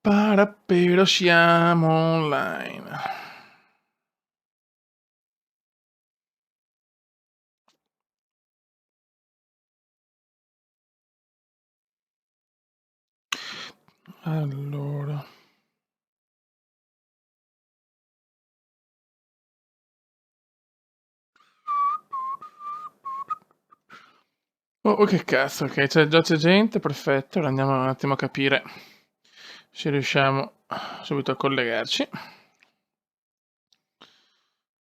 Però siamo online. Allora. Oh, che cazzo, ok, già c'è gente, perfetto. Ora andiamo un attimo a capire se riusciamo subito a collegarci.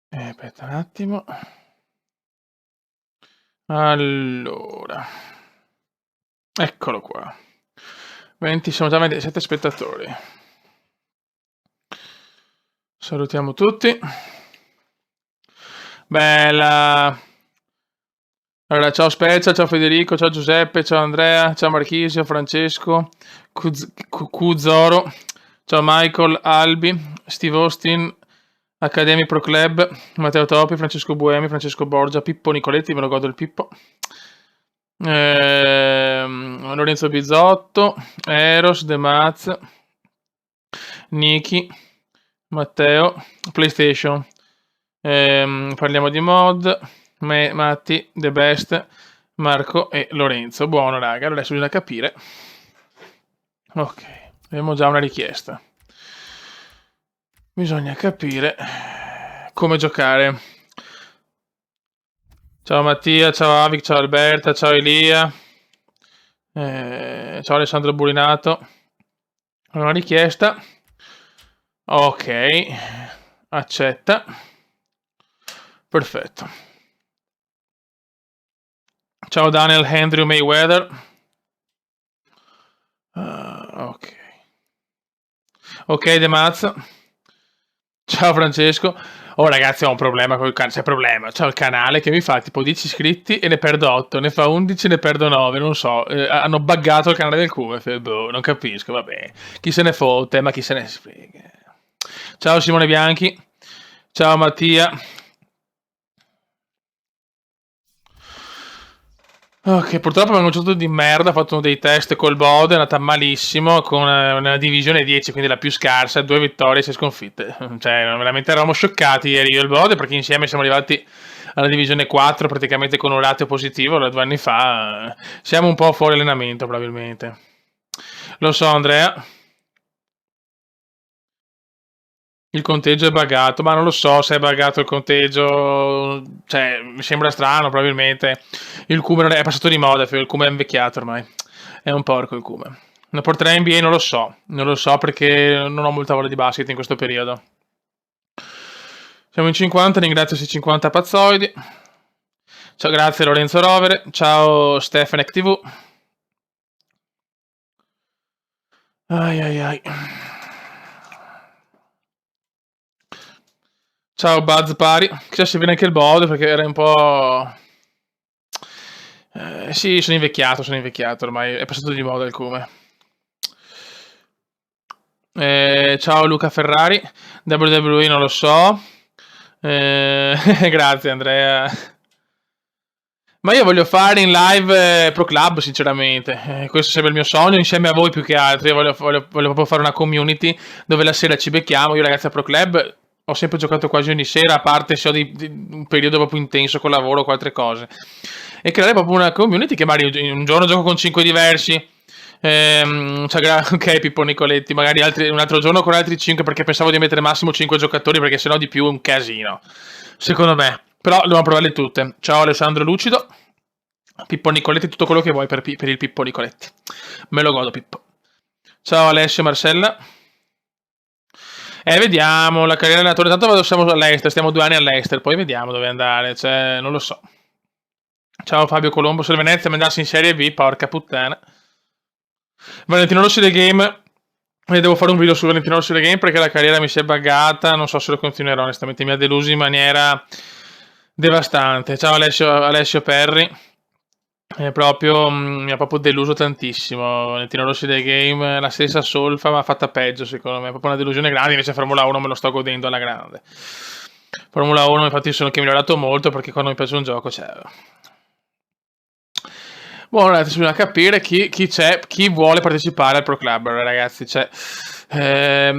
Aspetta un attimo. Allora. Eccolo qua. Siamo già 27 spettatori. Salutiamo tutti. Bella. Allora, ciao Spezia, ciao Federico, ciao Giuseppe, ciao Andrea, ciao Marchisio, Francesco, Zoro, ciao Michael, Albi, Steve Austin, Academy Pro Club, Matteo Topi, Francesco Buemi, Francesco Borgia, Pippo Nicoletti, me lo godo il Pippo, Lorenzo Bizzotto, Eros, De Maz, Niki, Matteo, PlayStation, parliamo di mod, Matti, The Best, Marco e Lorenzo. Buono raga, allora adesso bisogna capire. Ok, abbiamo già una richiesta. Bisogna capire come giocare. Ciao Mattia, ciao Avic, ciao Alberta, ciao Elia, ciao Alessandro Burinato. Una richiesta. Ok, accetta. Perfetto. Ciao Daniel Andrew Mayweather. Ok. Ok, De Maz. Ciao Francesco. Oh ragazzi, ho un problema col canale. C'è problema. C'ho il canale che mi fa tipo 10 iscritti e ne perdo 8, ne fa 11 e ne perdo 9. Non so. Hanno buggato il canale del QF. Boh, non capisco. Vabbè. Chi se ne fotte, ma chi se ne frega. Ciao Simone Bianchi. Ciao Mattia. Ok, purtroppo abbiamo giocato di merda, ho fatto dei test col Bode, è andata malissimo, con una divisione 10, quindi la più scarsa, 2 vittorie e 6 sconfitte. Cioè, veramente eravamo scioccati ieri io e il Bode, perché insieme siamo arrivati alla divisione 4, praticamente con un ratio positivo, 2 anni fa. Siamo un po' fuori allenamento, probabilmente. Lo so, Andrea. Il conteggio è buggato, ma non lo so se è buggato il conteggio, cioè mi sembra strano probabilmente. Il Cume non è passato di moda, il Cume è invecchiato ormai, è un porco il Cume. Lo porterei in NBA, non lo so perché non ho molta voglia di basket in questo periodo. Siamo in 50, ringrazio questi 50 pazzoidi. Ciao, grazie Lorenzo Rovere, ciao Stefanek TV. Ai ai ai. Ciao Buzz Pari, chissà se viene anche il Bode perché era un po'... sì, sono invecchiato ormai, è passato di moda il Cume. Ciao Luca Ferrari, WWE non lo so. Grazie Andrea. Ma io voglio fare in live Pro Club, sinceramente. Questo sarebbe il mio sogno, insieme a voi più che altro. Io voglio proprio fare una community dove la sera ci becchiamo. Io, ragazzi, a Pro Club ho sempre giocato quasi ogni sera, a parte se ho un periodo proprio intenso col lavoro o con altre cose. E creare proprio una community che magari un giorno gioco con 5 diversi. Ok, Pippo Nicoletti, magari un altro giorno con altri 5 perché pensavo di mettere massimo 5 giocatori perché sennò di più è un casino. Secondo me. Però dobbiamo provarle tutte. Ciao Alessandro Lucido. Pippo Nicoletti, tutto quello che vuoi per il Pippo Nicoletti. Me lo godo, Pippo. Ciao Alessio Marcella. Vediamo la carriera allenatore. Tanto siamo all'Ester, stiamo 2 anni all'Ester, poi vediamo dove andare. Cioè, non lo so. Ciao Fabio Colombo, se il Venezia mandasse in Serie B, porca puttana. Valentino Rossi del Game. Devo fare un video su Valentino Rossi del Game perché la carriera mi si è buggata. Non so se lo continuerò, onestamente. Mi ha deluso in maniera devastante. Ciao Alessio Perri. Mi ha proprio deluso tantissimo. Valentino Rossi del Game, la stessa solfa, ma fatta peggio, secondo me. È proprio una delusione grande. Invece Formula 1 me lo sto godendo alla grande. Formula 1, infatti, sono che migliorato molto perché quando mi piace un gioco c'è. Buono, ragazzi, bisogna capire chi c'è, chi vuole partecipare al Pro Club, ragazzi. Cioè, È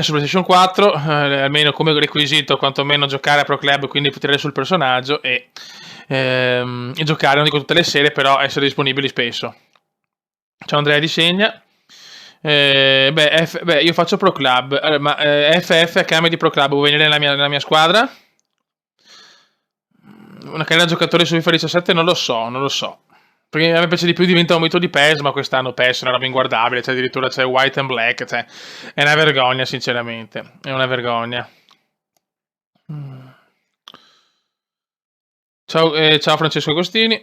su PlayStation 4, almeno come requisito, quantomeno giocare a Pro Club, quindi potere sul personaggio e giocare, non dico tutte le sere, però essere disponibili spesso. Ciao Andrea di Segna. Io faccio Pro Club, ma FF a cambio di Pro Club vuoi venire nella mia squadra? Una carriera giocatore su FIFA 17 non lo so. Perché a me piace di più diventa un mito di PES, ma quest'anno PES è una roba inguardabile, cioè addirittura c'è White and Black, cioè è una vergogna sinceramente, è una vergogna. Ciao Francesco Agostini.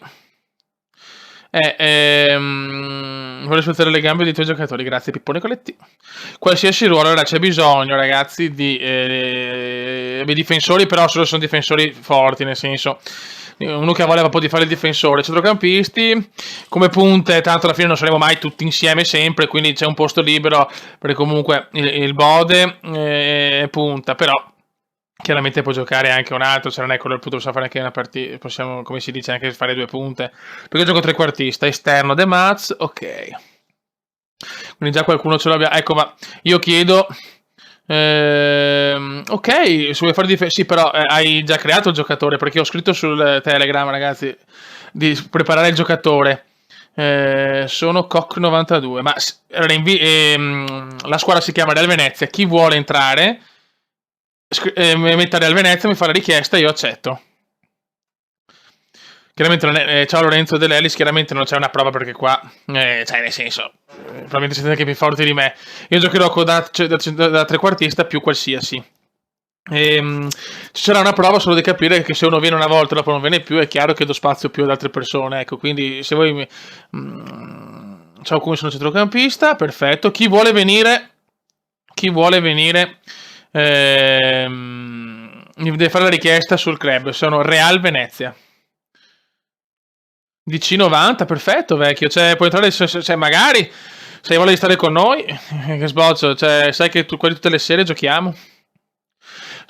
Voglio sfruttare le gambe dei tuoi giocatori, grazie Pippone Coletti. Qualsiasi ruolo, allora c'è bisogno, ragazzi, di difensori, però solo sono difensori forti, nel senso uno che vuole proprio di fare il difensore, centrocampisti, come punte, tanto alla fine non saremo mai tutti insieme sempre, quindi c'è un posto libero, perché comunque il Bode è punta, però chiaramente può giocare anche un altro, se non è quello il punto possiamo fare anche una partita, possiamo, come si dice, anche fare 2 punte. Perché io gioco trequartista, esterno De Maz, ok. Quindi già qualcuno ce l'abbia. Ecco, ma io chiedo... ok, se vuoi fare difesa... Sì, però hai già creato il giocatore, perché ho scritto sul Telegram, ragazzi, di preparare il giocatore. Sono Coc92, ma la squadra si chiama Real Venezia. Chi vuole entrare... mettere al Venezia, mi fa la richiesta e io accetto. Chiaramente non è, ciao Lorenzo Dell'Ellis, chiaramente non c'è una prova perché qua, cioè nel senso, probabilmente siete anche più forti di me. Io giocherò da trequartista più qualsiasi. Ci sarà una prova solo di capire che se uno viene una volta e dopo non viene più, è chiaro che do spazio più ad altre persone. Ecco, quindi se voi ciao, come sono centrocampista, perfetto. Chi vuole venire? Mi deve fare la richiesta sul club. Sono Real Venezia. DC90, perfetto, vecchio. Cioè, puoi entrare se magari se hai voglia di stare con noi. Che sboccio, cioè, sai che quasi tutte le sere giochiamo.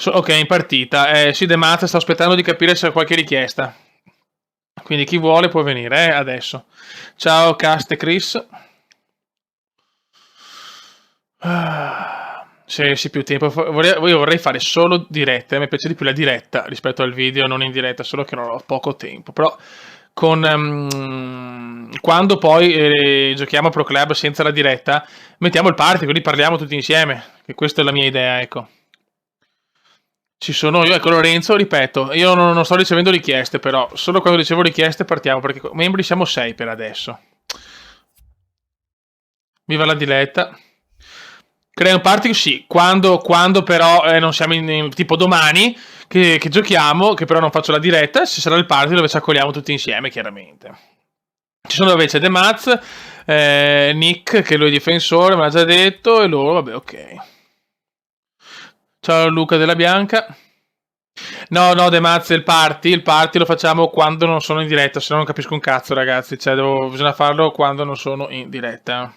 Ok, in partita. Sì, De Mazza sto aspettando di capire se ha qualche richiesta. Quindi chi vuole può venire, adesso. Ciao, Cast e Chris. Sì, più tempo. Io vorrei fare solo dirette. A me piace di più la diretta rispetto al video, non in diretta, solo che non ho poco tempo. Però quando poi giochiamo a Pro Club senza la diretta, mettiamo il party, quindi parliamo tutti insieme. Che questa è la mia idea, ecco. Ci sono io, ecco Lorenzo, ripeto, io non sto ricevendo richieste, però solo quando ricevo richieste partiamo, perché membri siamo 6 per adesso. Viva la diletta. Crea un party, sì, quando però non siamo tipo domani che giochiamo, che però non faccio la diretta, ci sarà il party dove ci accogliamo tutti insieme, chiaramente. Ci sono invece The Maz, Nick, che lui è difensore, me l'ha già detto, e loro, vabbè, ok. Ciao Luca della Bianca. No, The Maz, il party lo facciamo quando non sono in diretta, se no non capisco un cazzo, ragazzi, cioè bisogna farlo quando non sono in diretta.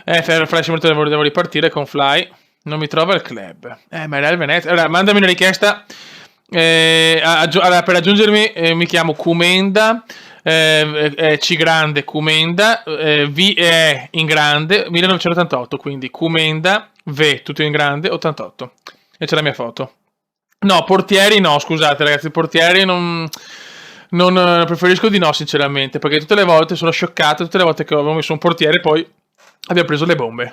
Flash devo ripartire con Fly. Non mi trova il club. Ma era il Venezia. Allora, mandami una richiesta. Allora, per aggiungermi, mi chiamo Kumenda. C grande Kumenda. V E in grande 1988. Quindi Kumenda V tutto in grande 88. E c'è la mia foto. No, portieri no, scusate ragazzi, portieri non preferisco di no sinceramente, perché tutte le volte sono scioccato, tutte le volte che avevo messo un portiere poi abbiamo preso le bombe.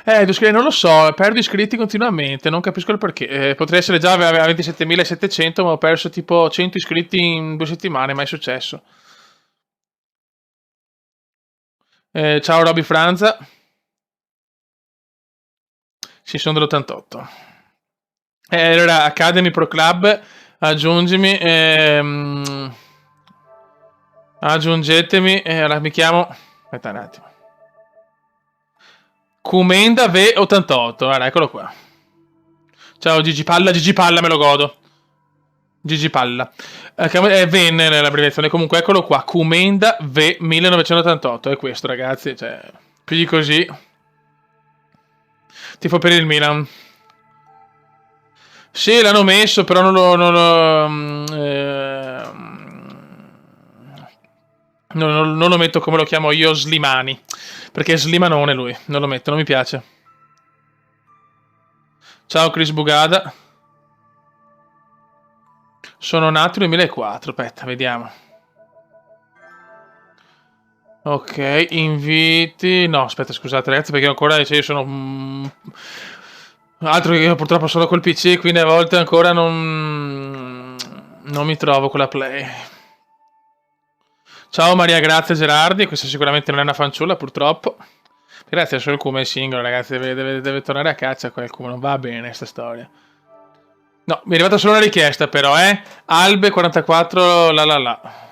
Non lo so, perdo iscritti continuamente, non capisco il perché. Potrei essere già a 27.700, ma ho perso tipo 100 iscritti in 2 settimane, mai successo. Ciao Roby Franza. Sì, sono dell'88. Allora, Academy Pro Club, aggiungimi. Aggiungetemi. Allora, mi chiamo. Aspetta un attimo. Kumenda V88. Guarda, eccolo qua. Ciao Gigi Palla me lo godo. Gigi Palla. Venne l'abbreviazione. Comunque, eccolo qua. Kumenda V1988. È questo, ragazzi. Cioè, più di così. Tifo per il Milan. Sì, l'hanno messo, però non lo Non lo metto come lo chiamo io, Slimani. Perché è Slimanone lui. Non lo metto, non mi piace. Ciao Chris Bugada. Sono nato nel 2004. Aspetta, vediamo. Ok, inviti. No, aspetta, scusate ragazzi, perché ancora io sono. Altro che io purtroppo sono col PC, quindi a volte ancora non mi trovo con la play. Ciao Maria Grazia Gerardi, questa sicuramente non è una fanciulla purtroppo. Grazie solo come singolo ragazzi, deve tornare a caccia qualcuno, non va bene sta storia. No, mi è arrivata solo una richiesta però, Albe 44 la la la.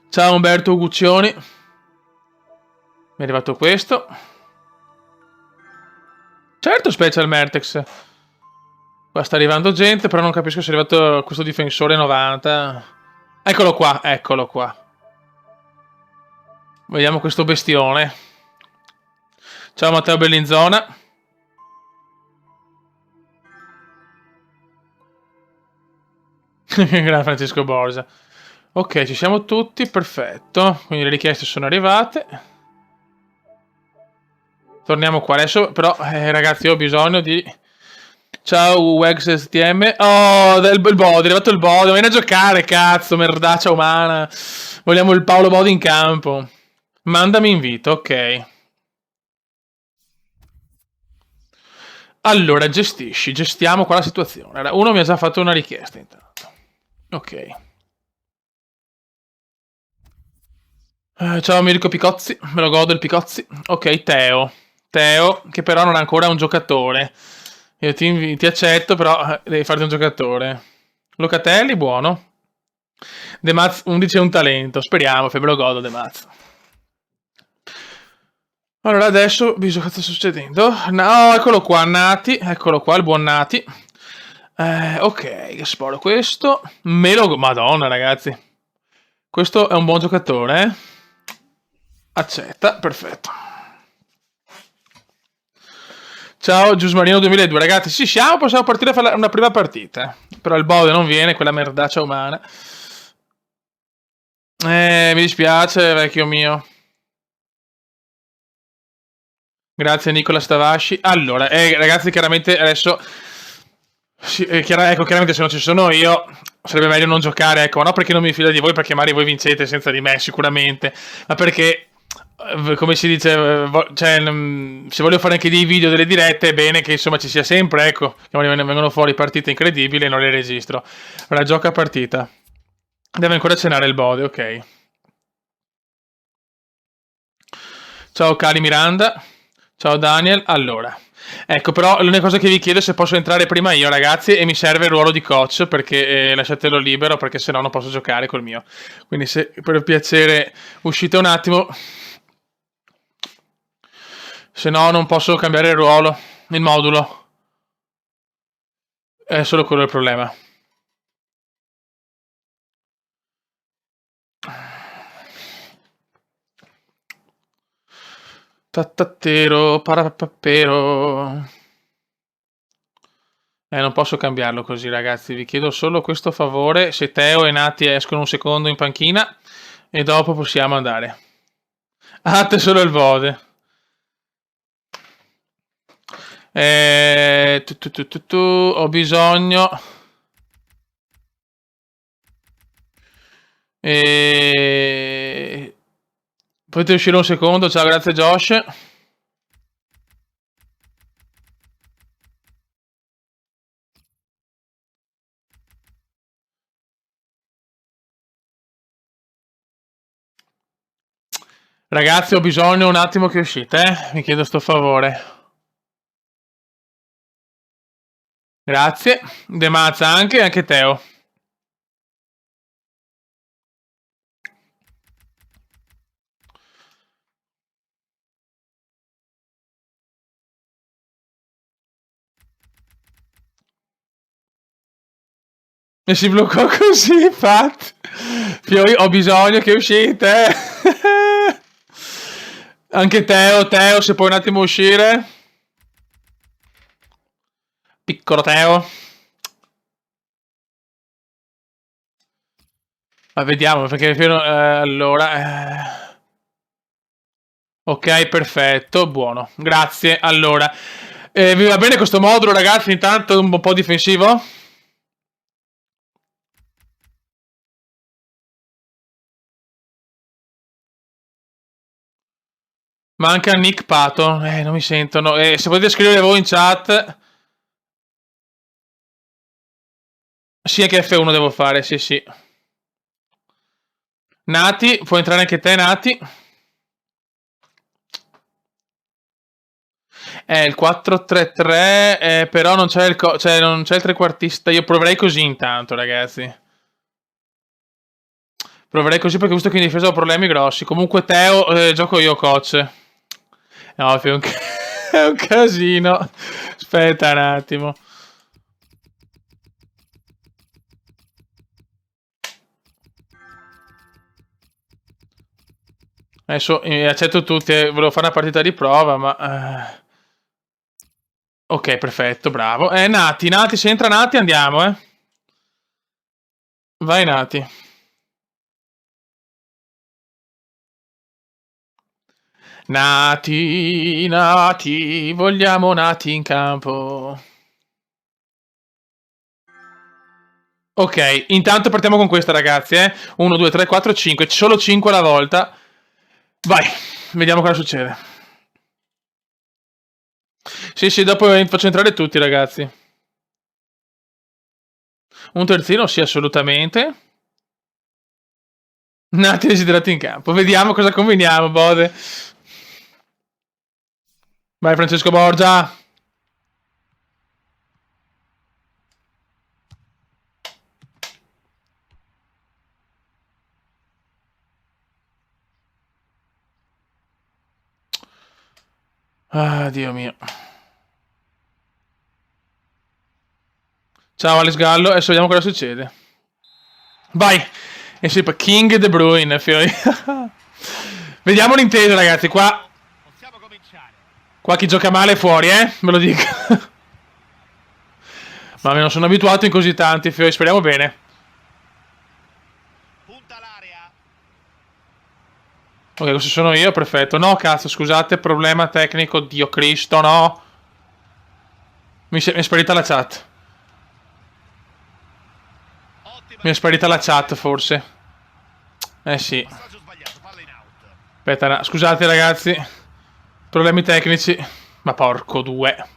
Ciao Umberto Guccioni. Mi è arrivato questo. Certo Special Mertex. Qua sta arrivando gente, però non capisco se è arrivato questo difensore 90. Eccolo qua, eccolo qua. Vediamo questo bestione. Ciao Matteo Bellinzona. Grazie Francesco Borgia. Ok, ci siamo tutti, perfetto. Quindi le richieste sono arrivate. Torniamo qua adesso, però ragazzi ho bisogno di... Ciao Wex STM. Oh, il Bode, è arrivato il Bode. Vieni a giocare, cazzo, merdaccia umana. Vogliamo il Paolo Bode in campo. Mandami invito, ok. Allora, gestiamo qua la situazione. Uno mi ha già fatto una richiesta intanto. Ok. Ciao Mirko Picozzi, me lo godo il Picozzi. Ok, Teo, che però non è ancora un giocatore. Io ti accetto, però devi farti un giocatore. Locatelli, buono. De Maz 11 è un talento, speriamo, me lo godo De Maz. Allora adesso cosa sta succedendo? No, eccolo qua, Nati, eccolo qua, il buon Nati. Ok, esploro questo. Madonna ragazzi. Questo è un buon giocatore, Accetta, perfetto. Ciao Giusmarino 2002, ragazzi, ci siamo, possiamo partire a fare una prima partita. Però il Bode non viene, quella merdaccia umana. Mi dispiace, vecchio mio. Grazie Nicola Stavasci. Allora, ragazzi, chiaramente adesso... chiaramente se non ci sono io sarebbe meglio non giocare, ecco, ma non perché non mi fido di voi, perché magari voi vincete senza di me, sicuramente, ma perché come si dice, cioè, se voglio fare anche dei video, delle dirette, è bene che insomma ci sia sempre, ecco, che vengono fuori partite incredibili e non le registro. Allora, gioca partita. Deve ancora cenare il Bode, ok. Ciao Cali Miranda. Ciao Daniel. Allora, ecco, però l'unica cosa che vi chiedo è se posso entrare prima io, ragazzi, e mi serve il ruolo di coach, perché lasciatelo libero, perché sennò non posso giocare col mio. Quindi se per piacere uscite un attimo, se no non posso cambiare il ruolo, il modulo. È solo quello il problema. Tattattero, parapappero. Non posso cambiarlo così, ragazzi. Vi chiedo solo questo favore. Se Teo e Nati escono un secondo in panchina e dopo possiamo andare. Te solo il Vode. Ho bisogno. Potete uscire un secondo? Ciao, grazie Josh. Ragazzi, ho bisogno un attimo che uscite, Mi chiedo sto favore. Grazie. De Mazza anche Teo. E si bloccò così, infatti. Fiori, ho bisogno che uscite. Anche Teo, se puoi un attimo uscire. Piccolo Teo. Ma vediamo, perché allora... Ok, perfetto, buono. Grazie. Allora, vi va bene questo modulo, ragazzi? Intanto un po' difensivo? Manca Nick Pato. Non mi sentono. Se potete scrivere voi in chat... Sì, anche F1 devo fare, sì, sì. Nati, puoi entrare anche te, Nati. Il 4-3-3, però non c'è non c'è il trequartista. Io proverei così intanto, ragazzi. Proverei così perché visto che in difesa ho problemi grossi. Comunque Teo, gioco io, coach. No, è un, è un casino. Aspetta un attimo. Adesso accetto tutti, volevo fare una partita di prova, ma... Ok, perfetto, bravo. Nati, se entra Nati andiamo, Vai Nati. Nati, vogliamo Nati in campo. Ok, intanto partiamo con questa, ragazzi, 1, 2, 3, 4, 5, solo 5 alla volta. Vai, vediamo cosa succede. Sì, dopo faccio entrare tutti, ragazzi. Un terzino, sì, assolutamente. Nati desiderato in campo. Vediamo cosa combiniamo, Bode. Vai, Francesco Borgia. Ah, Dio mio. Ciao Alex Gallo, adesso vediamo cosa succede. Vai. E sì, King De Bruyne, fiori. Vediamo l'intesa, ragazzi, qua. Qua chi gioca male è fuori, ve lo dico. Ma non sono abituato in così tanti, fiori, speriamo bene. Ok, questo sono io, perfetto. No, cazzo, scusate, problema tecnico, Dio Cristo, no. Mi è sparita la chat. Mi è sparita la chat, forse. Sì. Aspetta, scusate ragazzi. Problemi tecnici. Ma porco due.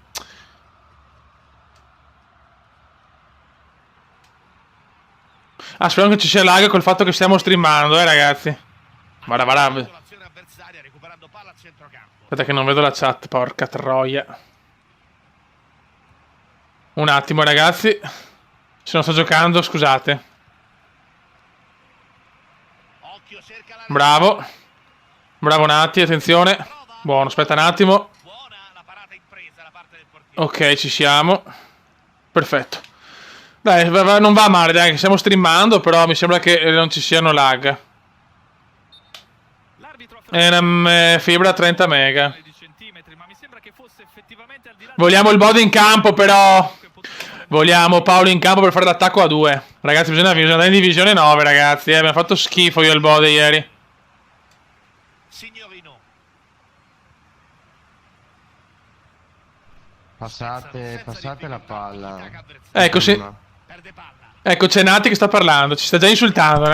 Speriamo che ci sia lag col fatto che stiamo streamando, ragazzi. Guarda. Aspetta che non vedo la chat, porca troia. Un attimo, ragazzi. Se non sto giocando, scusate. Bravo. Bravo Nati, attenzione. Buono, aspetta un attimo. Ok, ci siamo. Perfetto. Dai, non va male, dai, che stiamo streamando, però mi sembra che non ci siano lag. È una fibra 30 mega. Vogliamo il Bode in campo, però. Vogliamo Paolo in campo per fare l'attacco a 2. Ragazzi, bisogna andare in divisione 9, ragazzi. Abbiamo fatto schifo io e il Bode ieri. Passate la palla. Ecco, c'è Nati che sta parlando. Ci sta già insultando.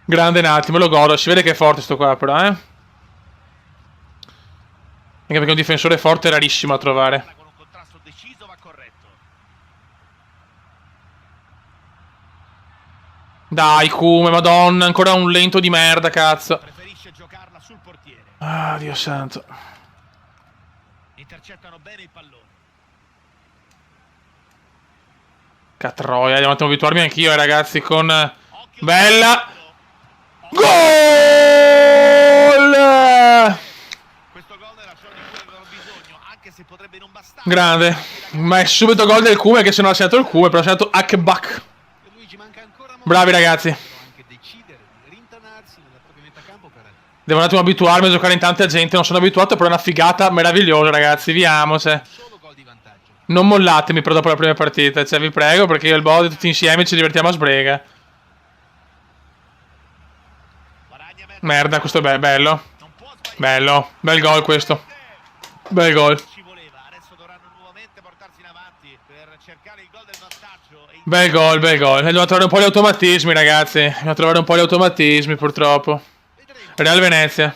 Grande Nati, me lo godo. Si vede che è forte sto qua, però, Anche perché un difensore forte è rarissimo a trovare. Dai, Kume, madonna, ancora un lento di merda, cazzo. Ah, Dio santo. Intercettano bene il pallone. Catroia, devo abituarmi anch'io, ragazzi, con... Bella! Gol! Grande. Ma è subito gol del Kume, che se non ha segnato il Kume, però ha segnato Akbak. Bravi, ragazzi. Devo un attimo abituarmi a giocare in tanta gente, non sono abituato, però è una figata meravigliosa, ragazzi, viamoci. Non mollatemi però dopo la prima partita, cioè vi prego, perché io e il Bode tutti insieme ci divertiamo a sbrega. Merda, questo è bello. Bello, bel gol questo. Bel gol. Bel gol, bel gol. Dobbiamo trovare un po' gli automatismi, ragazzi. Dobbiamo trovare un po' gli automatismi, purtroppo. Real Venezia.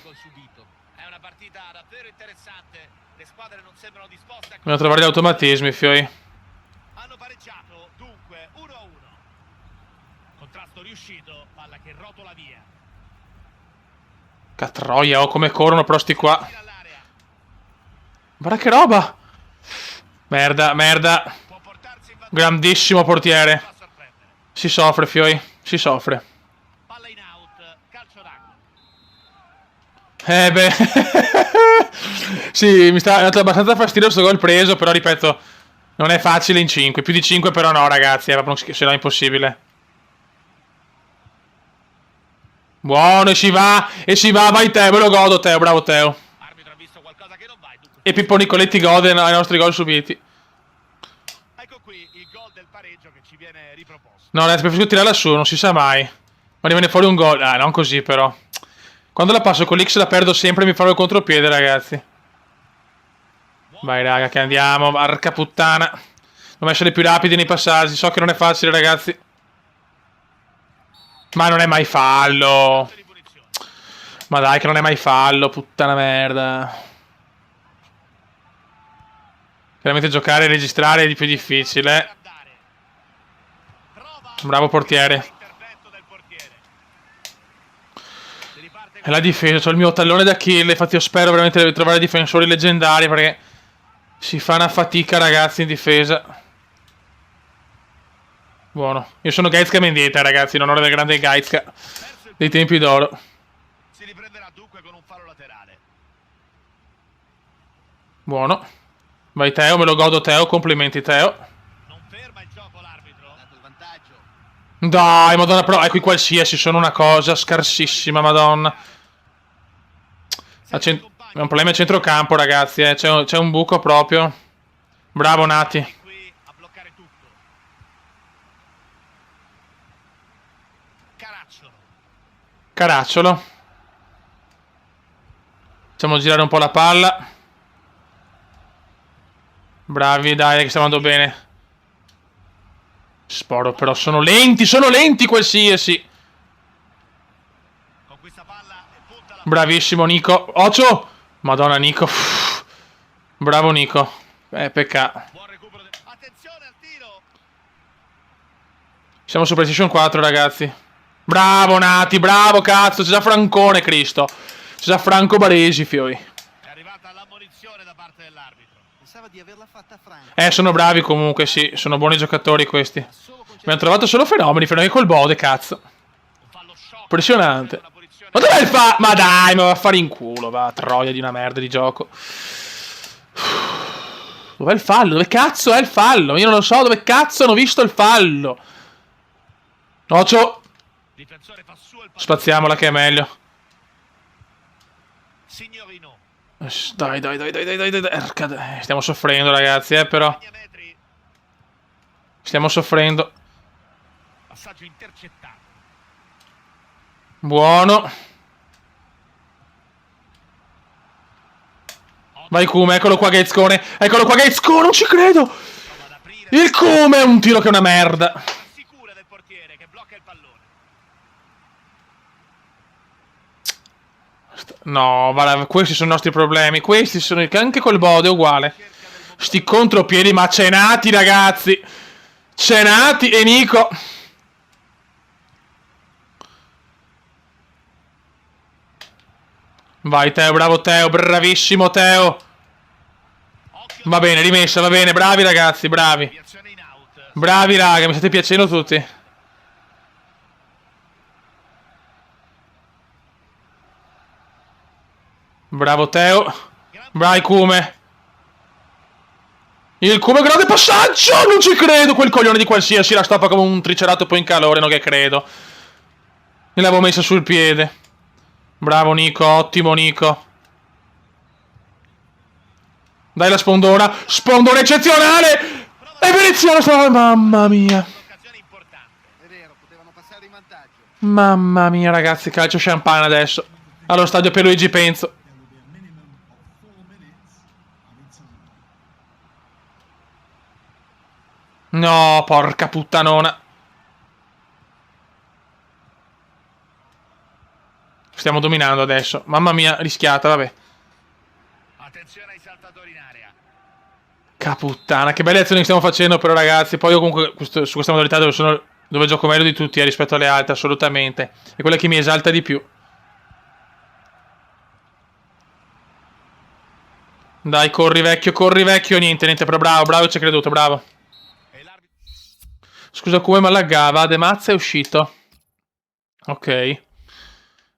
Dobbiamo trovare gli automatismi, fioi. Hanno pareggiato, dunque 1-1. Contrasto riuscito, palla che rotola via. Catroia, oh come corrono però sti qua. Guarda che roba. Merda, merda. Grandissimo portiere. Si soffre, fioi. Si soffre. Palla in out, calcio d'angolo. Beh. Sì, mi sta dato abbastanza fastidio questo gol preso, però ripeto, non è facile in 5. Più di 5 però no, ragazzi, è proprio se no impossibile. Buono, e si va, vai Teo, me lo godo Teo, bravo Teo. E Pippo Nicoletti gode ai nostri gol subiti. Ecco qui il gol del pareggio che ci viene riproposto. No, ragazzi, preferisco tirarla su, non si sa mai. Ma rimane fuori un gol. Ah, non così però. Quando la passo con l'X la perdo sempre e mi farò il contropiede, ragazzi. Vai, raga, che andiamo. Porca puttana. Dobbiamo essere più rapidi nei passaggi. So che non è facile, ragazzi. Ma non è mai fallo. Ma dai, che non è mai fallo, puttana merda. Veramente giocare e registrare è di più difficile. Bravo portiere. E la difesa, ho il mio tallone d'Achille. Infatti io spero veramente di trovare difensori leggendari, perché si fa una fatica, ragazzi, in difesa. Buono. Io sono Gaizka Mendieta, ragazzi, in onore del grande Gaizka dei tempi d'oro. Si riprenderà dunque con un fallo laterale. Buono. Vai Teo, me lo godo Teo, complimenti Teo. Non ferma il gioco l'arbitro. Ha dato il vantaggio. Dai, madonna, però qui qualsiasi sono una cosa scarsissima, madonna. È un problema a centrocampo, ragazzi, c'è un buco proprio. Bravo Nati. Qui a bloccare tutto. Caracciolo. Caracciolo. Facciamo girare un po' la palla. Bravi, dai, che stiamo andando bene. Sporo, però sono lenti qualsiasi. Con questa palla e punta la... Bravissimo Nico. Ocio! Madonna Nico. Uff. Bravo Nico. Peccato. Buon recupero. Attenzione al tiro. Siamo su PlayStation 4, ragazzi. Bravo Nati, bravo cazzo. C'è già Francone, Cristo. C'è già Franco Baresi, fioi. È arrivata l'ammonizione da parte dell'arbitro. Pensava di averla fatta franca. Sono bravi comunque, sì. Sono buoni giocatori questi. Abbiamo trovato solo fenomeni col Bode, cazzo. Impressionante. Ma dov'è il fa? Ma dai, ma va a fare in culo, va, troia di una merda di gioco. Dov'è il fallo? Dove cazzo è il fallo? Io non lo so, dove cazzo hanno visto il fallo? Ocio. Spaziamola che è meglio. Signorino. Dai. Stiamo soffrendo, ragazzi, però. Stiamo soffrendo. Passaggio intercettato. Buono. Vai Kume, eccolo qua Gaizcone. Eccolo qua Gaizcone, non ci credo. Il Kume è un tiro che è una merda. Sicura del portiere che blocca il pallone. No, guarda, questi sono i nostri problemi. Questi sono anche col Bode è uguale. Sti contropiedi, ma cenati, ragazzi. Cenati e Nico. Vai Teo, bravo Teo, bravissimo Teo. Va bene, rimessa, va bene, bravi ragazzi, bravi. Bravi raga, mi state piacendo tutti. Bravo Teo. Vai Kume. Il Kume, grande passaggio, non ci credo. Quel coglione di qualsiasi la stoppa come un triceratopo in calore, non che credo. Me l'avevo messa sul piede. Bravo Nico, ottimo Nico. Dai la spondona. Spondona eccezionale. E Veneziano sta... Mamma mia. Occasione importante. È vero, potevano passare in vantaggio. Mamma mia ragazzi, calcio champagne adesso. Allo stadio Pierluigi Penzo. No, porca puttanona. Stiamo dominando adesso. Mamma mia, rischiata, vabbè. Attenzione ai saltatori in area. Caputtana, che belle azioni che stiamo facendo però ragazzi. Poi io comunque su questa modalità dove gioco meglio di tutti rispetto alle altre, assolutamente. È quella che mi esalta di più. Dai, corri vecchio, niente, però bravo, ci hai creduto, bravo. E l'arbitro... Scusa come mi allaggava, De Mazza è uscito. Ok.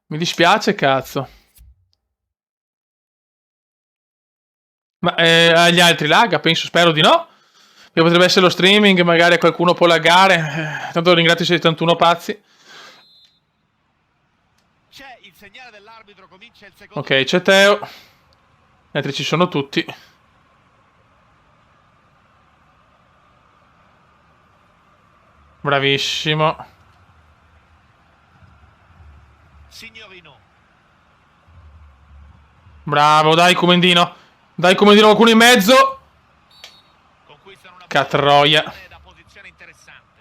Mi dispiace, cazzo. Ma agli altri lagga? Penso, spero di no. Che potrebbe essere lo streaming, magari qualcuno può laggare. Tanto ringrazio i 71 pazzi. C'è il segnale dell'arbitro, comincia il secondo. Ok, c'è Teo. Gli altri ci sono tutti. Bravissimo. Signorino. Bravo, dai Comendino. Dai Comendino, qualcuno in mezzo. Conquistano una Catroia. da posizione interessante.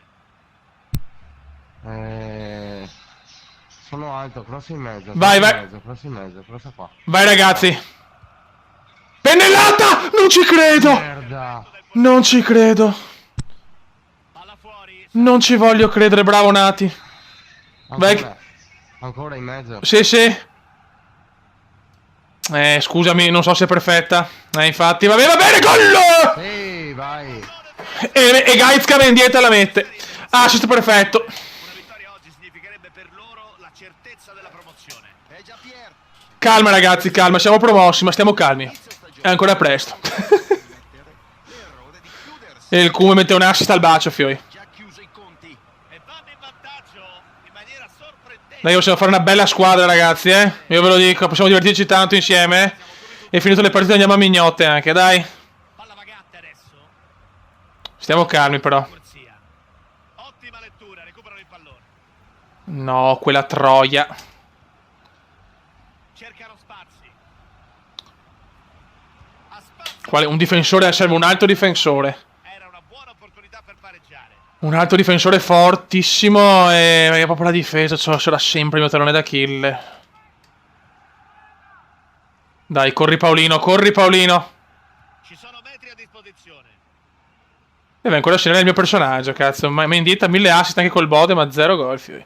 Sono alto, cross in mezzo. Vai, cross vai. in mezzo, cross in mezzo, cross qua. Vai ragazzi. Pennellata! Non ci credo. Merda. Non ci credo. Palla fuori. Non ci voglio credere, bravo Nati. Ancora, ancora in mezzo. Sì. Scusami, non so se è perfetta. Infatti, va bene, gol! Sì, vai. E Gaizka va indietro e la mette. Assist perfetto. Una vittoria oggi significherebbe per loro la certezza della promozione. È già Pier. Calma ragazzi, calma, siamo promossi, ma stiamo calmi. È ancora presto. L'errore di chiudersi. E il Cume mette un assist al bacio, fioi. Già chiuso i conti. E vanno in vantaggio in maniera sorprendente. Dai, possiamo fare una bella squadra ragazzi, eh. Io ve lo dico, possiamo divertirci tanto insieme, eh. E finito le partite andiamo a mignotte anche, dai. Palla vagante adesso. Stiamo calmi però. Corsia. Ottima lettura, recuperano il pallone. No, quella troia. Cercano spazi. A spazio. Quale? Un difensore, serve un altro difensore. Era una buona opportunità per pareggiare. Un altro difensore fortissimo e proprio la difesa c'era sempre il mio tallone d'Achille. Dai, corri Paolino, corri Paolino. Ci sono metri a disposizione. Deve ancora scegliere il mio personaggio, cazzo. Ma Mendieta 1000 assist anche col bode, ma 0 gol, fioi.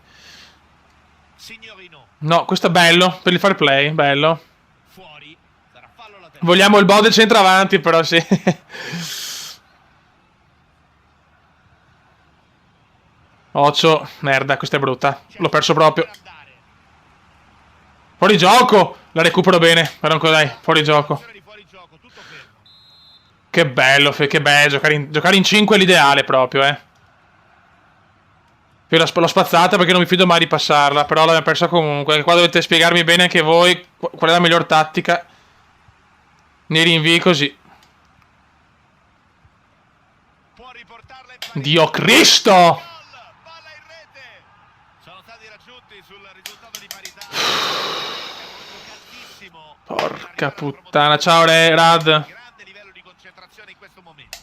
Signorino. No, questo è bello, per il fair play, bello. Fuori. Sarà fallo laterale. Vogliamo il bode centravanti, però sì. Occhio, merda, questa è brutta. L'ho perso proprio. Per andare. Fuori gioco! La recupero bene, però ancora dai, fuori gioco. Azione di fuori gioco, tutto fermo. Che bello, che bello, giocare in 5 è l'ideale proprio, eh. Io l'ho spazzata perché non mi fido mai di passarla, però l'abbiamo persa comunque. Qua dovete spiegarmi bene anche voi qual è la miglior tattica nei rinvii così. Può riportarla in pareggio. Dio Cristo! Gol! Palla in rete. Sono stati raggiunti sul risultato di parità. È molto caldissimo. Porca puttana, ciao Rad. Grande livello di concentrazione in questo momento.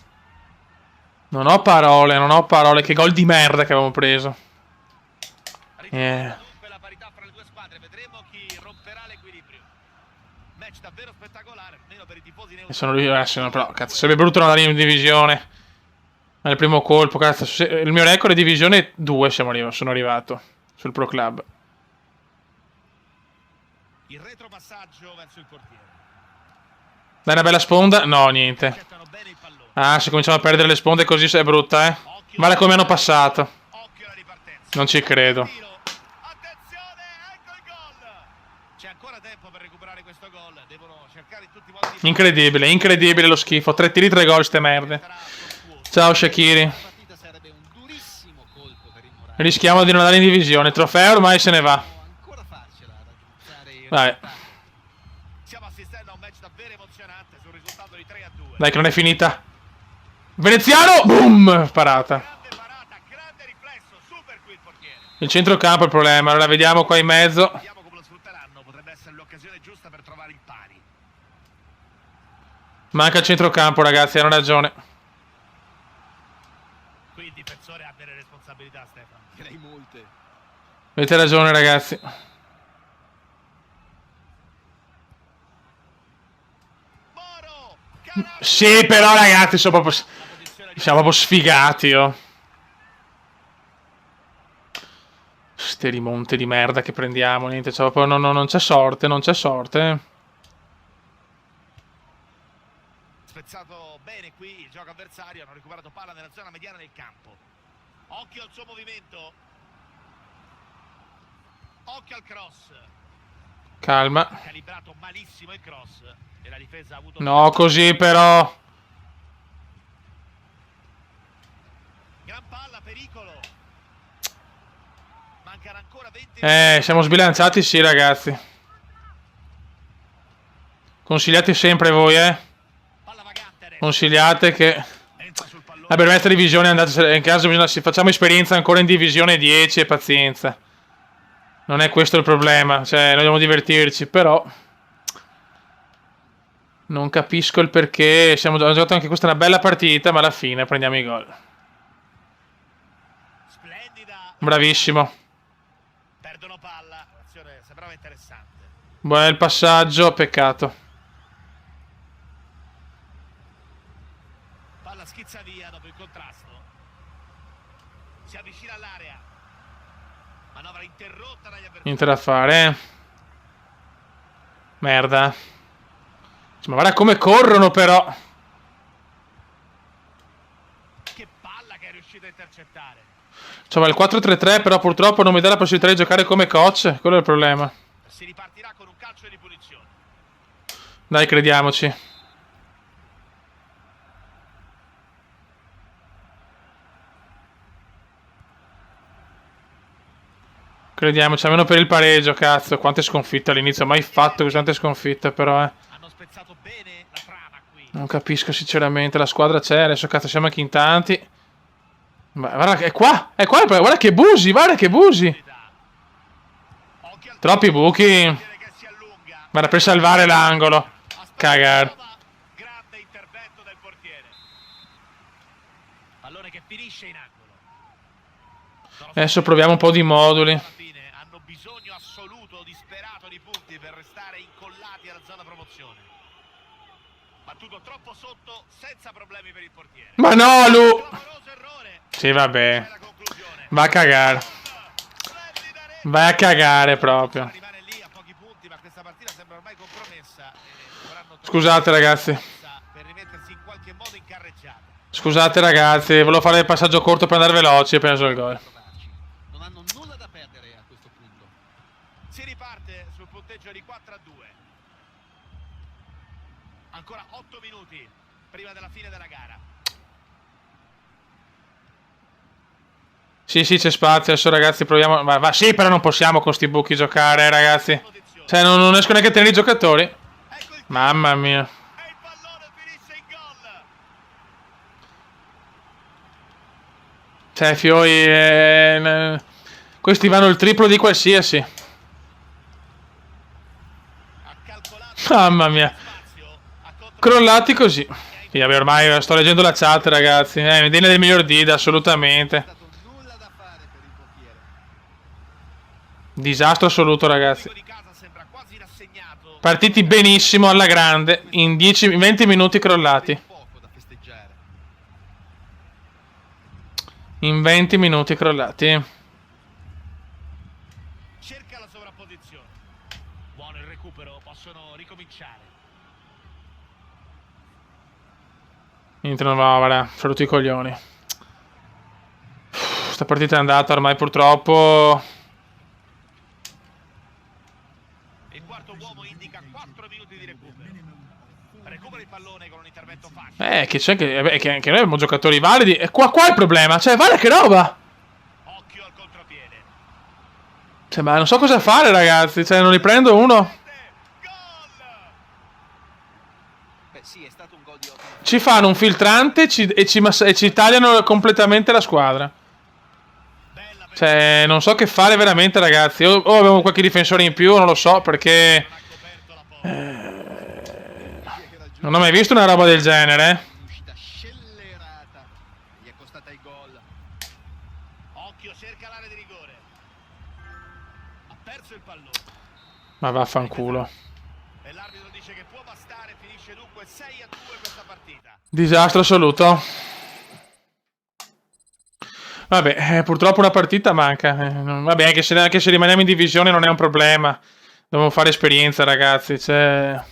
Non ho parole, che gol di merda che avevamo preso. Dunque la parità fra le due squadre, vedremo chi romperà l'equilibrio. Match davvero spettacolare, almeno per i tifosi E sono riuscito, però cazzo, sarebbe brutto non andare in divisione. Al primo colpo, cazzo, il mio record è divisione 2 sono arrivato sul Pro Club. Il retropassaggio verso il portiere. Dai una bella sponda? No, niente. Accettano bene il pallone. Ah, se cominciamo a perdere le sponde così è brutta, eh. Guarda come hanno passato. Occhio alla ripartenza. Non ci credo. Attenzione, ecco il gol. C'è ancora tempo per recuperare questo gol. Devono cercare in tutti i modi di... Incredibile, incredibile lo schifo. 3 tiri, 3 gol, ste merde. Sarà tortuoso. Ciao Shakiri. La partita sarebbe un durissimo colpo per il morale. Rischiamo di non andare in divisione. Il trofeo ormai se ne va. Può ancora farcela a raggiungere il Vai. risultato. Stiamo assistendo a un match davvero emozionante sul risultato di 3-2. Dai che non è finita. Veneziano! Boom! Parata. Grande parata, grande riflesso, super qui il portiere. Il centrocampo è il problema. Allora vediamo qua in mezzo. Vediamo come lo sfrutteranno, potrebbe essere l'occasione giusta per trovare il pari. Manca il centrocampo, ragazzi, hanno ragione. Qui il difensore ha delle responsabilità, Stefano. Direi molte. Avete ragione, ragazzi. Moro! Sì, però, ragazzi, siamo proprio sfigati, oh. Ste rimonte di merda che prendiamo, niente, cioè, proprio non c'è sorte, non c'è sorte. Spezzato bene qui il gioco avversario, hanno recuperato palla nella zona mediana del campo. Occhio al suo movimento. Occhio al cross. Calma. Ha calibrato malissimo il cross e la difesa ha avuto... No, così però. Gran palla, pericolo. Mancano ancora 20 Siamo sbilanciati, sì, ragazzi. Consigliate sempre voi, Palla vagante adesso. Consigliate che... Entra sul pallone. Per questa divisione andate in caso bisogna facciamo esperienza ancora in divisione 10 e pazienza. Non è questo il problema, cioè noi dobbiamo divertirci, però non capisco il perché. Abbiamo giocato anche questa una bella partita, ma alla fine prendiamo i gol. Splendida. Bravissimo. Perdono palla. L'azione sembrava interessante. Bel passaggio, peccato. Palla schizza via dopo il contrasto. Si avvicina all'area. Manovra interrotta dagli avversari. Niente da fare. Merda. Ma guarda come corrono però. Che palla che è riuscito a intercettare. Cioè, il 4-3-3 però purtroppo non mi dà la possibilità di giocare come coach. Quello è il problema. Si ripartirà con un calcio di punizione. Dai, crediamoci. Crediamoci, almeno per il pareggio, cazzo. Quante sconfitte all'inizio. Mai fatto così tante sconfitte, però, Hanno spezzato bene la trama qui. Non capisco sinceramente. La squadra c'è, adesso cazzo siamo anche in tanti. Ma guarda, è qua, guarda che busi, guarda che busi. Occhio al Troppi buchi. che si allunga. Guarda, per salvare l'angolo. Cagare. Grande intervento del portiere. Pallone che finisce in angolo. Adesso proviamo un po' di moduli. Alla fine hanno bisogno assoluto, disperato di punti per restare incollati alla zona promozione. Battuto troppo sotto, senza problemi per il portiere. Ma no, Lu. Clamoroso errore. Sì, vabbè. C'è la conclusione. Va a cagare. Splendida rete. Vai a cagare proprio. Rimane lì a pochi punti, ma questa partita sembra ormai compromessa. Dovranno Scusate, ragazzi. per rimettersi in qualche modo in carreggiata. Scusate, ragazzi. Volevo fare il passaggio corto per andare veloci e ho preso il gol. Non hanno nulla da perdere a questo punto. Si riparte sul punteggio di 4-2. Ancora 8 minuti prima della fine della gara. Sì, c'è spazio. Adesso, ragazzi, proviamo. Va, sì, però non possiamo con sti buchi giocare, ragazzi. Cioè, non riesco neanche a tenere i giocatori. Ecco il Mamma mia. e il pallone finisce in gol. Cioè, Fioi. Questi vanno il triplo di qualsiasi. Ha calcolato Mamma mia. spazio. Ha controllato Crollati così. Sì, vabbè, ormai sto leggendo la chat, ragazzi. Medina del miglior Dida, assolutamente. Non è stato nulla da fare per il portiere. Disastro assoluto, ragazzi. di casa sembra quasi rassegnato. Partiti benissimo alla grande. In 20 minuti crollati. Poco da festeggiare. In 20 minuti crollati. Cerca la sovrapposizione. Buono il recupero, possono ricominciare. Niente, non va, guarda, sono rotti i coglioni. Sta partita è andata ormai purtroppo. Il quarto uomo indica 4 minuti di recupero. Recupera il pallone con un intervento facile. Che c'è che anche noi abbiamo giocatori validi. E qua è il problema. Cioè, guarda che roba. Occhio al contropiede. Cioè, ma non so cosa fare, ragazzi. Cioè, non li prendo uno. Gol! sì, è stato un gol di ottima. Ci fanno un filtrante e ci tagliano completamente la squadra. Bella per Cioè, non so che fare veramente, ragazzi. O abbiamo qualche difensore in più, non lo so, perché ha coperto la porta. non ho mai visto una roba del genere. Un'uscita scellerata. Gli è costata il gol. Occhio, cerca l'area di rigore. Ha perso il pallone. Ma vaffanculo. E l'arbitro dice che può bastare, finisce dunque 6-2 questa partita. Disastro assoluto. Vabbè, purtroppo una partita manca. Vabbè, anche se rimaniamo in divisione non è un problema. Dobbiamo fare esperienza, ragazzi. Cioè...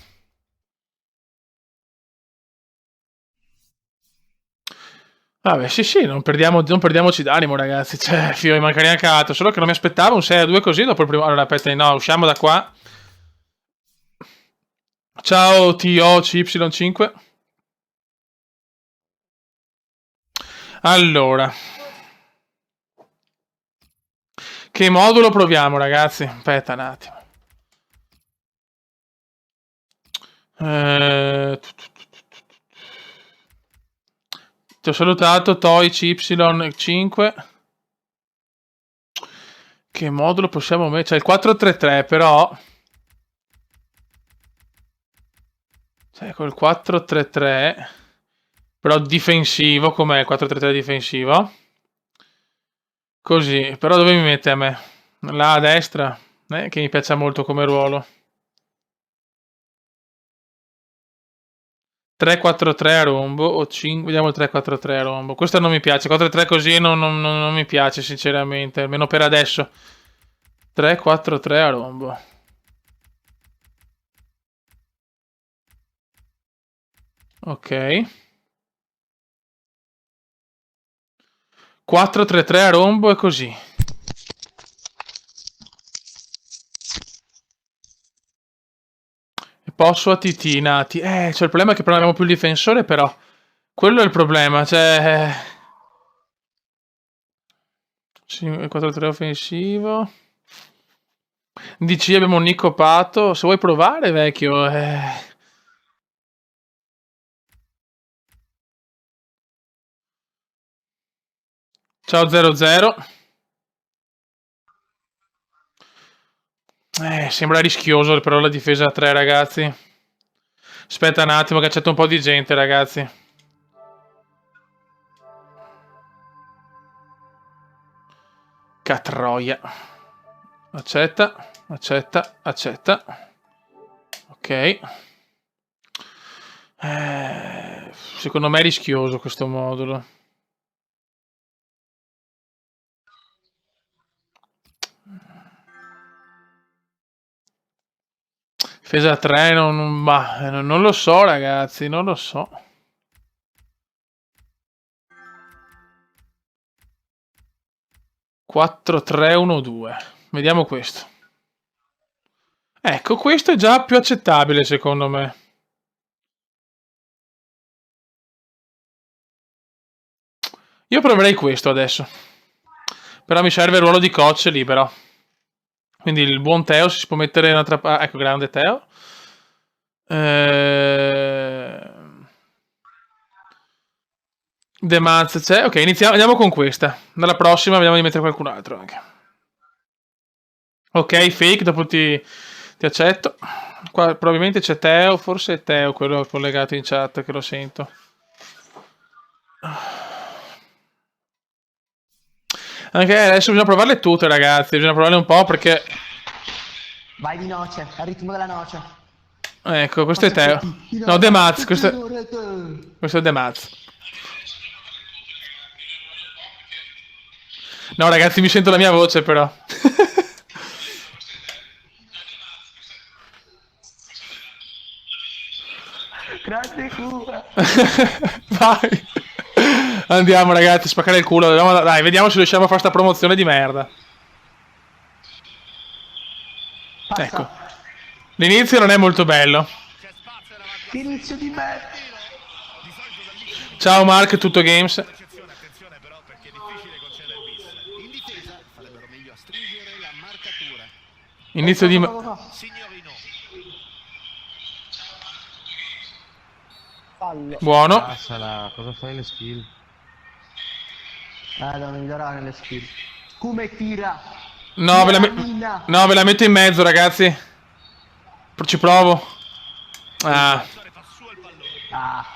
Vabbè, sì, non perdiamoci d'animo, ragazzi. Cioè, fio, mi manca neanche altro. Solo che non mi aspettavo un 6-2 così dopo il primo... Allora, aspetta, no, usciamo da qua. Ciao, TOCY5. Allora. Che modulo proviamo, ragazzi? Aspetta un attimo. Ti ho salutato, TOICY5. Che modulo possiamo mettere? C'è il 433, però... Cioè, col 433... Però difensivo, com'è il 433 difensivo? Così, però dove mi mette a me? Là a destra? Che mi piace molto come ruolo. 3-4-3 a rombo o 5, vediamo il 3-4-3 a rombo. Questo non mi piace, 4-3 così non mi piace sinceramente, almeno per adesso. 3-4-3 a rombo. Ok. 4-3-3 a rombo e così. E posso a TT, Nati. Cioè il problema è che non abbiamo più il difensore, però. Quello è il problema, cioè... 4-3 offensivo. DC abbiamo un Nico Pato. Se vuoi provare, vecchio... Ciao 00. Sembra rischioso però la difesa a 3, ragazzi. Aspetta un attimo che accetto un po' di gente, ragazzi. Catroia. Accetta, accetta, accetta. Ok. Secondo me è rischioso questo modulo. Difesa 3 non lo so, ragazzi, non lo so. (4-3-1-2). Vediamo questo. Ecco, questo è già più accettabile secondo me. Io proverei questo adesso. Però mi serve il ruolo di coach libero. Quindi il buon Teo si può mettere in un'altra parte. Ecco, grande Teo. The Maz c'è. Ok, andiamo con questa. Dalla prossima vediamo di mettere qualcun altro anche. Ok, fake, dopo ti accetto. Qua probabilmente c'è Teo, forse è Teo quello collegato in chat che lo sento. Anche adesso bisogna provarle tutte, ragazzi. Bisogna provarle un po' perché... Vai di noce, al ritmo della noce. Ecco, questo è Teo. No, The Maz, questo è The Maz. No, ragazzi, mi sento la mia voce, però. Grande cura. Vai. Andiamo, ragazzi, spaccare il culo. Dai, vediamo se riusciamo a fare sta promozione di merda. Passa. Ecco. L'inizio non è molto bello. Inizio di merda. Ciao Mark, tutto games. Attenzione però perché è difficile concedere il bis. In difesa farebbero meglio a stringere la marcatura. Inizio di... Signorino. Fallo. Buono. Passala, cosa fai le skill? Devono migliorare nelle skill. Come tira? No, ve la, Mina. no, ve la metto in mezzo, ragazzi. Ci provo. Ah. Fa su il pallone. Ah.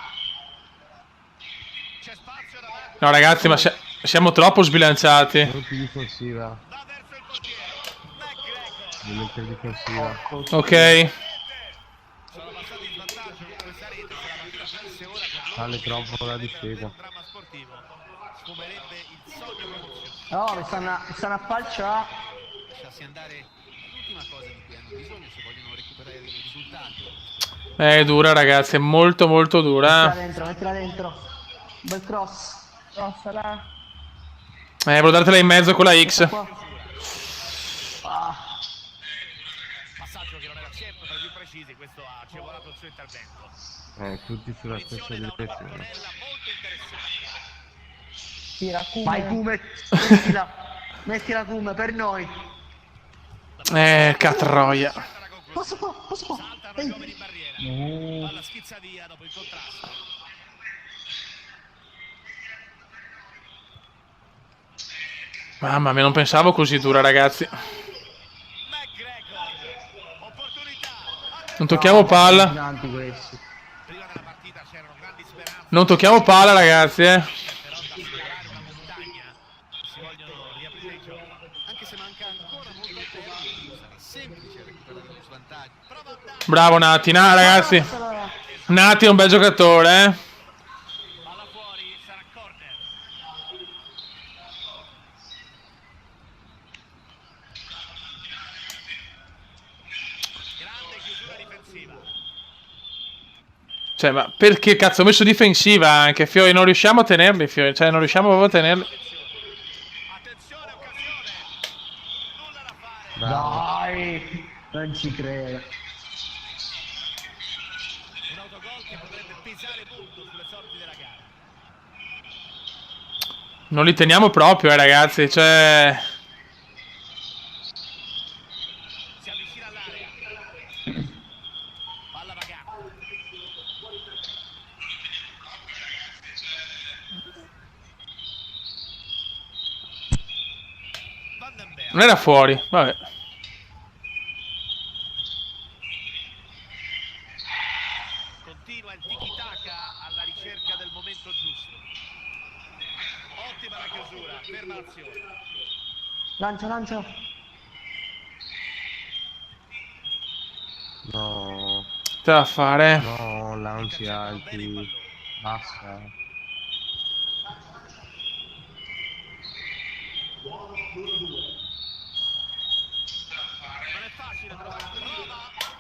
C'è spazio davanti. No, ragazzi, ma siamo troppo sbilanciati. Molto difensiva. Va verso il portiere. McGregor. Devi mettere difensiva. Ok. Sono passati in svantaggio con questa rete. Se la partita finisse ora per loro, Sale troppo la difesa. un dramma sportivo. Sfumerebbe il sogno promozione. No, mi stanno a falciare. Lasciarsi andare l'ultima cosa di cui hanno bisogno se vogliono recuperare il risultato. È dura, ragazzi. È molto, molto dura. Mettila dentro. Bel cross. Crossala. Volevo dartela in mezzo con la X. Qua. Ah. Passaggio che non era certo tra i più precisi. Questo ha agevolato il suo intervento. Tutti sulla stessa Azione da una direzione. mattonella molto interessante. Tira Kume. Vai Kume. Mettila. Mettila Kume per noi. Catroia. Posso qua. Saltano i giovani in barriera. Palla schizza via dopo il contrasto. Mamma mia, non pensavo così dura, ragazzi. McGregor. Opportunità. Non tocchiamo palla. Allucinanti questi. Prima della partita c'erano grandi speranze. Non tocchiamo palla, ragazzi, Però da scalare una montagna si vogliono riaprire i giochi. Anche se manca ancora molto tempo, sarà semplice recuperare lo svantaggio. Prova a andare. Bravo, Nati. Ragazzi. Nati è un bel giocatore, Palla fuori, sarà corner. Grande chiusura difensiva. Cioè, ma perché cazzo ho messo difensiva anche, Fiori? Non riusciamo a tenerli, Fiori. Cioè, non riusciamo proprio a tenerli. Attenzione, occasione. Nulla da fare. Dai. Non ci credo. Un autogol che potrebbe pesare molto sulle sorti della gara. Non li teniamo proprio, ragazzi. Cioè... Si avvicina all'area. Palla vagante. Vandenberg. Non era fuori, vabbè. Continua il tiki-taka alla ricerca del momento giusto. Ottima la chiusura, ferma l'azione. Lancia. No, Te da fare. no, lanci alti. Basta. Non è facile però. Prova.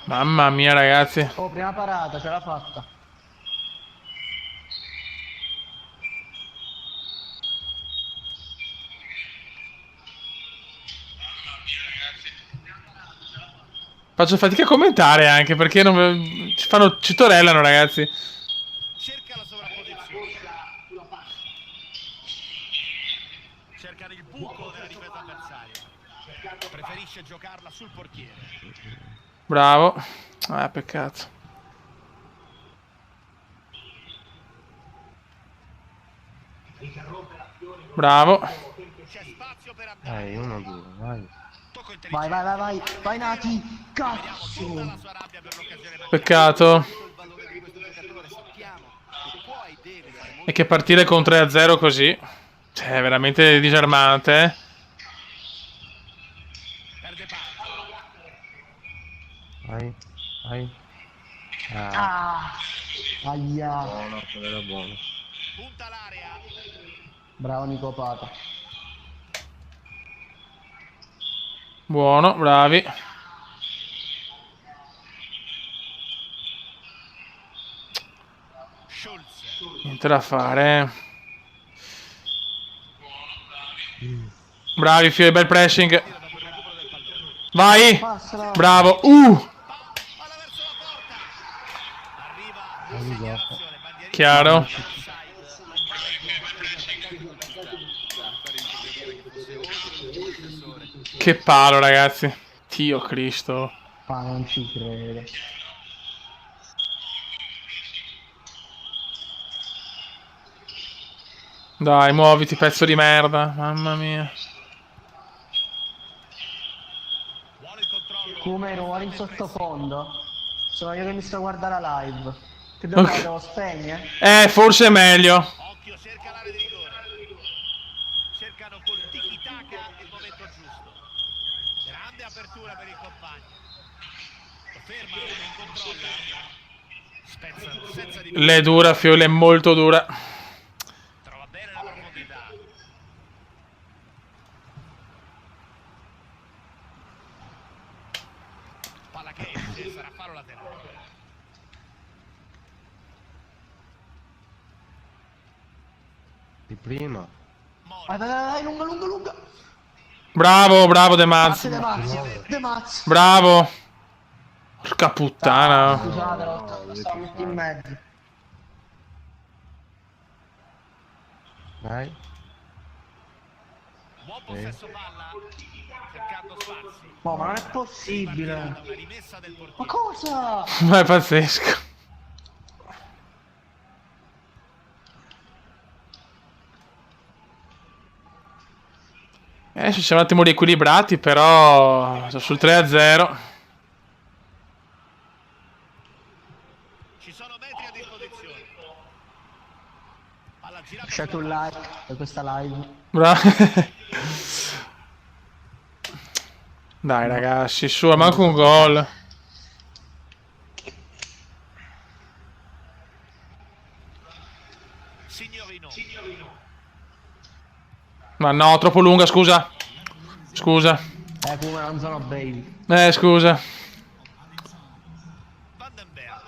Mamma mia, ragazzi. Oh, prima parata, ce l'ha fatta. Faccio fatica a commentare anche perché non... ci torellano, ragazzi. Cerca la sovrapposizione. Cercano il buco della difesa avversaria. Preferisce giocarla sul portiere. Bravo. Peccato. Bravo. C'è spazio per andare. 1-2, vai. Tocco intelligente. Vai Nati. Vediamo Cazzo. tutta la sua rabbia per l'occasione mancata. Peccato. Il valore di questo giocatore sappiamo che può e deve fare molto. E che partire con 3-0 così. Cioè, è veramente disarmante, eh. Perde palla. Vai. Aia. Buono, quello era buono. Punta l'area. Bravo Nico Pata. Buono, bravi. Schulz. Niente da fare. Bravi, Fiori, bel pressing. Vai. Passala. Bravo. Palla verso la porta. Arriva la segnalazione. Bandierina. Chiaro. Che palo, ragazzi. Dio Cristo. Non ci credo. Dai, muoviti, pezzo di merda. Mamma mia. Buono il controllo. Come ero in sottofondo. Sono io che mi sto a guardare la live. Che devo fare? Devo spegnere? Forse è meglio. Occhio, cerca l'area di rigore. Cercano col tiki-taka il momento giusto. Grande apertura per il compagno. Lo ferma, non controlla. Spezzano senza di L'è dura, Fiole, è molto dura. Trova bene la profondità. Palla che esce, sarà fallo laterale. Di prima. Vai, vai, vai, lunga, lunga, lunga. Bravo, bravo De Mazzi, Maz. De Mazzi, De Mazzi. Bravo. Porca puttana. Scusate, lo stavo mettendo in mezzo. Dai. Buon possesso palla. Cercando spazi. Oh, ma non è possibile. Una rimessa del Ma portiere. cosa? Ma è pazzesco. Ci siamo un attimo riequilibrati, però sono sul 3-0. Ci sono metri a disposizione. Palla girata. Lasciate un like per questa live. Dai ragazzi, su, manco un gol. Signorino. Ma no, troppo lunga, scusa. Scusa. Come non sono baby. Scusa. Vandenberg.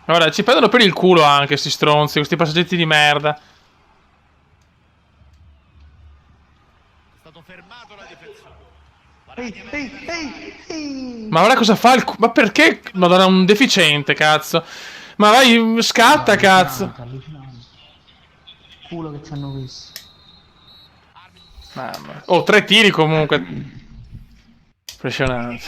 Guarda, ci prendono per il culo anche sti stronzi, questi passaggetti di merda. È stato fermato dal difensore. Ehi. Ma guarda cosa fa il Ma perché? Madonna, un deficiente, cazzo. Ma vai, scatta, cazzo. Allucinante. Culo che ci hanno visto. Mamma. Oh, 3 tiri comunque. Impressionante.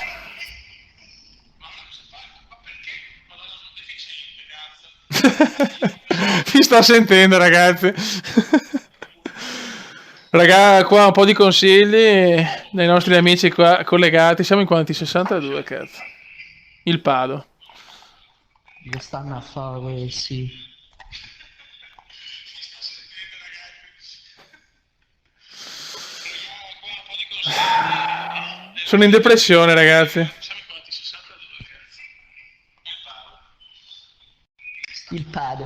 Mi sta sentendo, ragazzi. Raga, qua un po' di consigli dai nostri amici qua collegati. Siamo in quanti? 62, cazzo. Il Pado. Che stanno a fare questi? Sono in depressione, ragazzi. Il pad.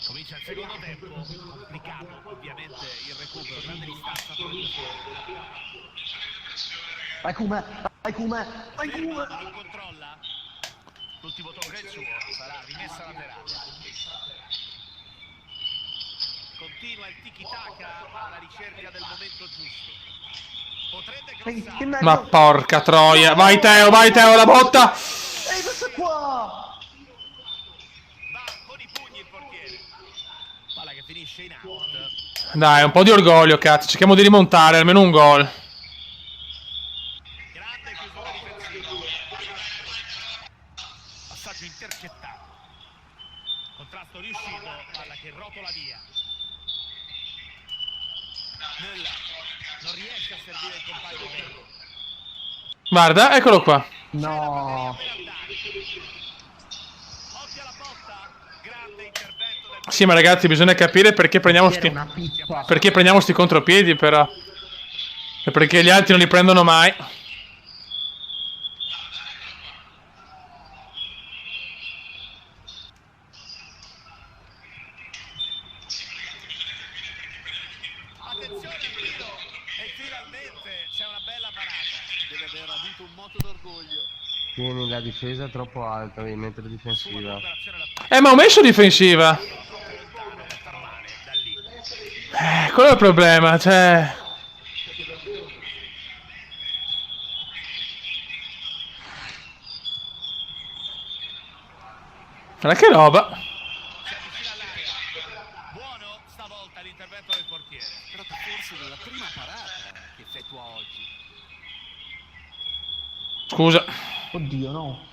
Comincia il secondo tempo. Complicato ovviamente il recupero. Grande distanza tra le due squadre. Vai come? Vai come? Vai come? Non controlla. L'ultimo tocco è il suo. Sarà rimessa laterale. Continua il tiki-taka alla ricerca del momento giusto. Potrebbe crossare. Ma porca troia. Vai Teo, la botta. Ehi, questo qua! Va con i pugni il portiere. Palla che finisce in out. Dai, un po' di orgoglio, cazzo. Cerchiamo di rimontare, almeno un gol. Grande chiusura difensiva. Passaggio intercettato. Contrasto riuscito. Palla che rotola via. Nulla. Non riesce a servire il compagno bene. Guarda, eccolo qua. No. Occhio alla botta. Grande intervento del Sì, ma ragazzi, bisogna capire perché prendiamo Era sti... una pippa. Perché prendiamo sti contropiedi, però. E perché gli altri non li prendono mai. Attenzione al tiro. E finalmente c'è una bella parata. Deve aver avuto un moto d'orgoglio. Tieni la difesa troppo alta, devi mettere difensiva. Operazione da Ma ho messo difensiva. lontano per far male da lì. Quello è il problema, cioè... Guarda che roba. Si avvicina all'area. Buono stavolta l'intervento del portiere. Tratta forse della prima parata che effettua oggi. Scusa. Oddio, no.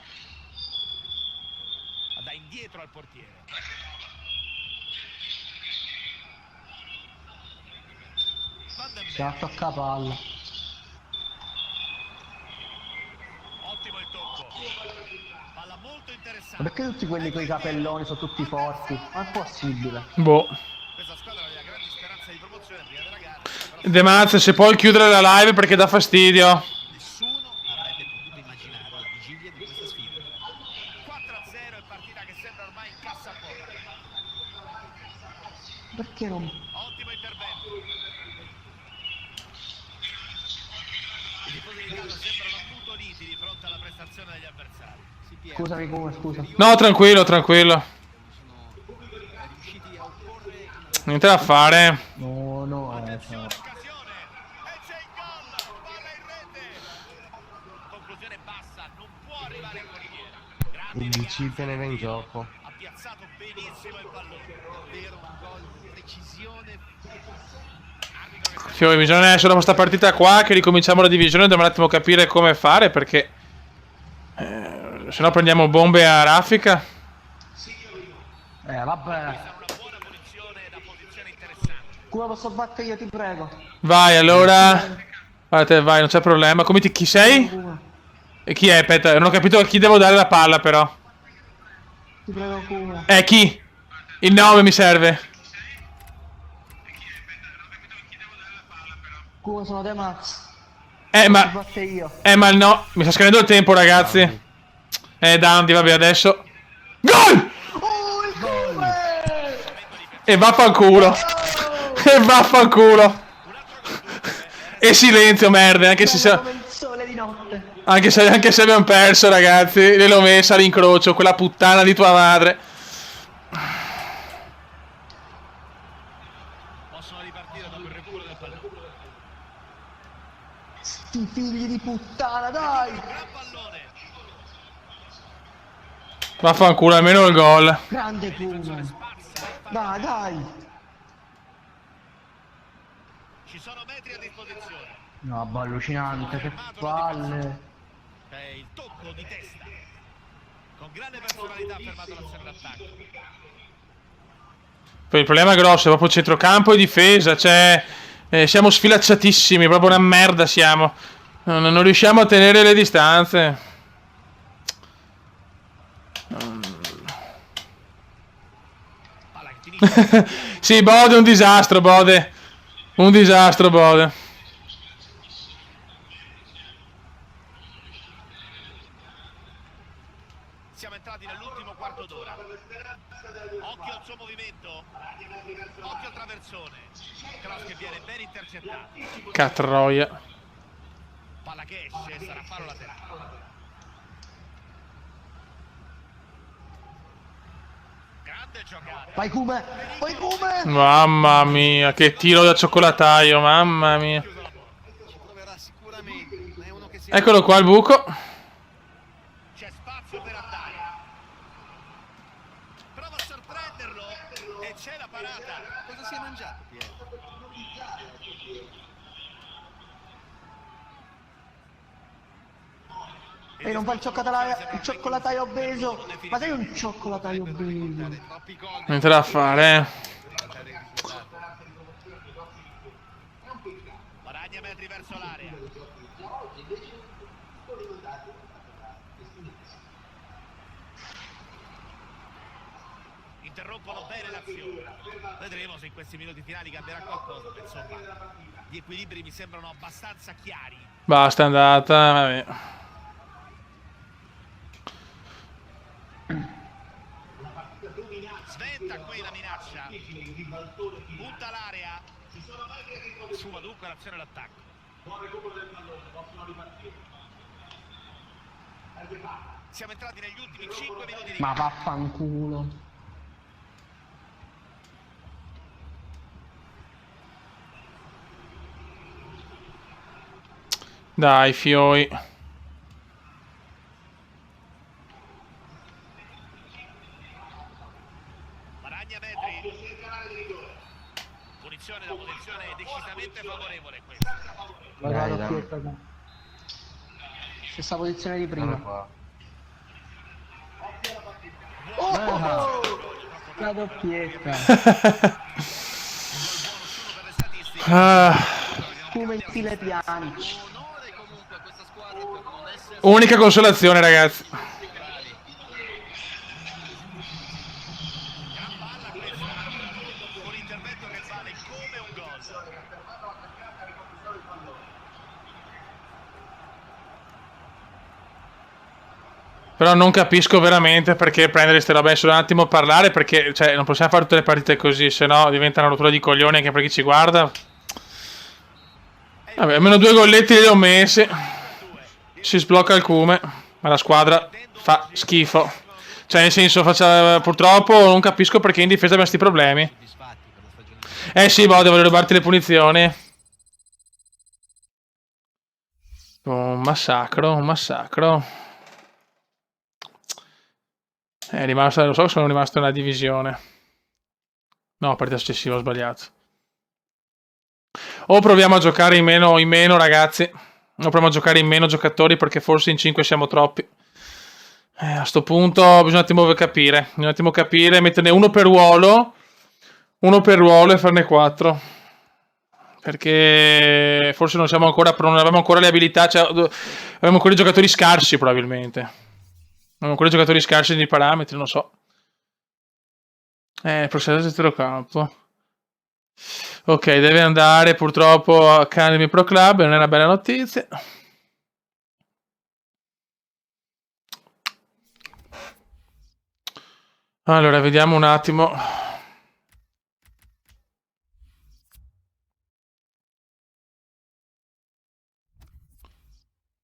Da indietro dietro al portiere. Van den Si va a Beek. toccare palla. Ottimo il tocco. Palla molto Ma interessante. perché tutti quelli con i capelloni sono tutti forti? Ma è possibile? Boh. Questa squadra aveva grandi speranze di promozione prima della gara, però De Maz, se puoi chiudere la live perché dà fastidio. nessuno avrebbe potuto immaginare la vigilia di questa sfida. 4-0 è partita che sembra ormai in cassaforte. Perché non... Ottimo intervento. I tifosi di casa sembrano ammutoliti di fronte alla prestazione degli avversari. Si pierde. Scusami come, scusa. No, tranquillo, tranquillo. Sono riusciti a opporre Niente da fare. No, no, Attenzione, occasione. E c'è il gol. Palla in rete. Conclusione bassa, non può arrivare il portiere. Grande Il DC eleganza, teneva in gioco. ha piazzato benissimo il pallone. davvero un gol di precisione. Arbitro che sembra Fiori, bisogna essere dopo questa partita qua che ricominciamo la divisione. Dobbiamo un attimo capire come fare perché se no prendiamo bombe a raffica. vabbè. una buona punizione da posizione interessante. Come posso battere io, ti prego? Vai, allora. Guardate, vai, non c'è problema. Chi sei? Kuma. E chi è? Aspetta, non ho capito a chi devo dare la palla però. Ti prego, Kuma. Chi? Il nome mi serve. Kuma, sono De Maz. Ma Posso battere io. ma no, mi sta scadendo il tempo, ragazzi. Dandy, vabbè, adesso. Gol! Oh, il Kuma! E vaffanculo. E vaffanculo. E silenzio, merda, anche se Come il sole di notte. anche se abbiamo perso, ragazzi. Gliel'ho messa all'incrocio, quella puttana di tua madre. Possono ripartire dopo il recupero del pallone. Sti figli di puttana, dai! Gran pallone. Vaffanculo, almeno il gol. Grande Kuma. Dai, dai. Ci sono metri a disposizione. No, ma allucinante, che palle. C'è il tocco di testa. Con grande personalità ha fermato l'azione d'attacco. Poi il problema grosso è proprio centrocampo e difesa. Cioè, siamo sfilacciatissimi, proprio una merda siamo. Non riusciamo a tenere le distanze. Palla che finisce. Sì, Bode, un disastro, Bode. Un disastro, Bode. Siamo entrati nell'ultimo quarto d'ora. Occhio al suo movimento. Occhio al traversone. Cross che viene ben intercettato. Catroia. Palla che esce, sarà fallo laterale. Grande giocata. Vai Kuma! Vai Kuma! Mamma mia, che tiro da cioccolataio, mamma mia. Chiuso la porta. Ci proverà sicuramente. È uno che si Eccolo qua il buco. C'è spazio per andare. Prova a sorprenderlo e c'è la parata. Cosa si è mangiato, Piero? E non fa il cioccolataio obeso. Ma sei un cioccolataio obeso. Troppi gol. Niente da fare, Guadagna metri verso l'area. Interrompono bene l'azione. Vedremo se in questi minuti finali cambierà qualcosa. Ma insomma, gli equilibri mi sembrano abbastanza chiari. Basta, è andata, vabbè. Sventa qui la minaccia. Punta l'area. Suma dunque l'azione d'attacco. Siamo entrati negli ultimi 5 minuti di Ma gara. vaffanculo. Dai, Fioi. Guadagna metri. Punizione da posizione decisamente favorevole questa. Vai, Dai, vado dai. qui, raga. Stessa posizione di Guarda prima. qua. Oh, la doppietta. Ah, Come in stile Pjanic. Onore comunque a questa squadra per non essere unica consolazione, ragazzi. Gran palla questa, con intervento che vale come un gol. Però non capisco veramente perché prendere queste robe adesso un attimo parlare, perché cioè, non possiamo fare tutte le partite così, se no diventa una rottura di coglioni anche per chi ci guarda. Vabbè, almeno 2 golletti li ho messi. Si sblocca il cume, ma la squadra fa schifo. Cioè, nel senso, purtroppo non capisco perché in difesa abbiamo questi problemi. soddisfatti per la stagione. Sì, boh, devo rubarti le punizioni. Un massacro, un massacro. È rimasto, lo so che sono rimasto nella divisione. No, partita successiva, ho sbagliato. O proviamo a giocare in meno, ragazzi. O proviamo a giocare in meno giocatori perché forse in 5 siamo troppi. A sto punto bisogna un attimo capire. Bisogna un attimo capire, metterne uno per ruolo. Uno per ruolo e farne 4. Perché forse non siamo ancora. Non avevamo ancora le abilità. Cioè, avevamo ancora i giocatori scarsi, probabilmente. Avevamo ancora i giocatori scarsi nei parametri, non so. Processo di centrocampo. Ok, deve andare purtroppo a Academy Pro Club, non è una bella notizia. Allora, vediamo un attimo.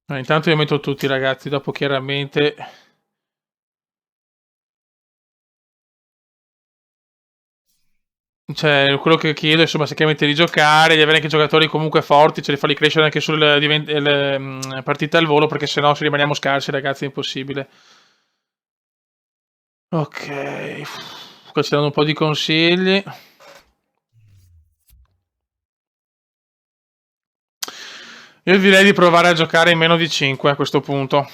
Intanto io metto tutti, ragazzi, dopo chiaramente. Cioè, quello che chiedo, insomma, se chiaramente di giocare, di avere anche giocatori comunque forti, ce li farli crescere anche sulle partite al volo, perché sennò se rimaniamo scarsi, ragazzi, è impossibile. Ok, qua ci danno un po' di consigli. Io direi di provare a giocare in meno di 5 a questo punto.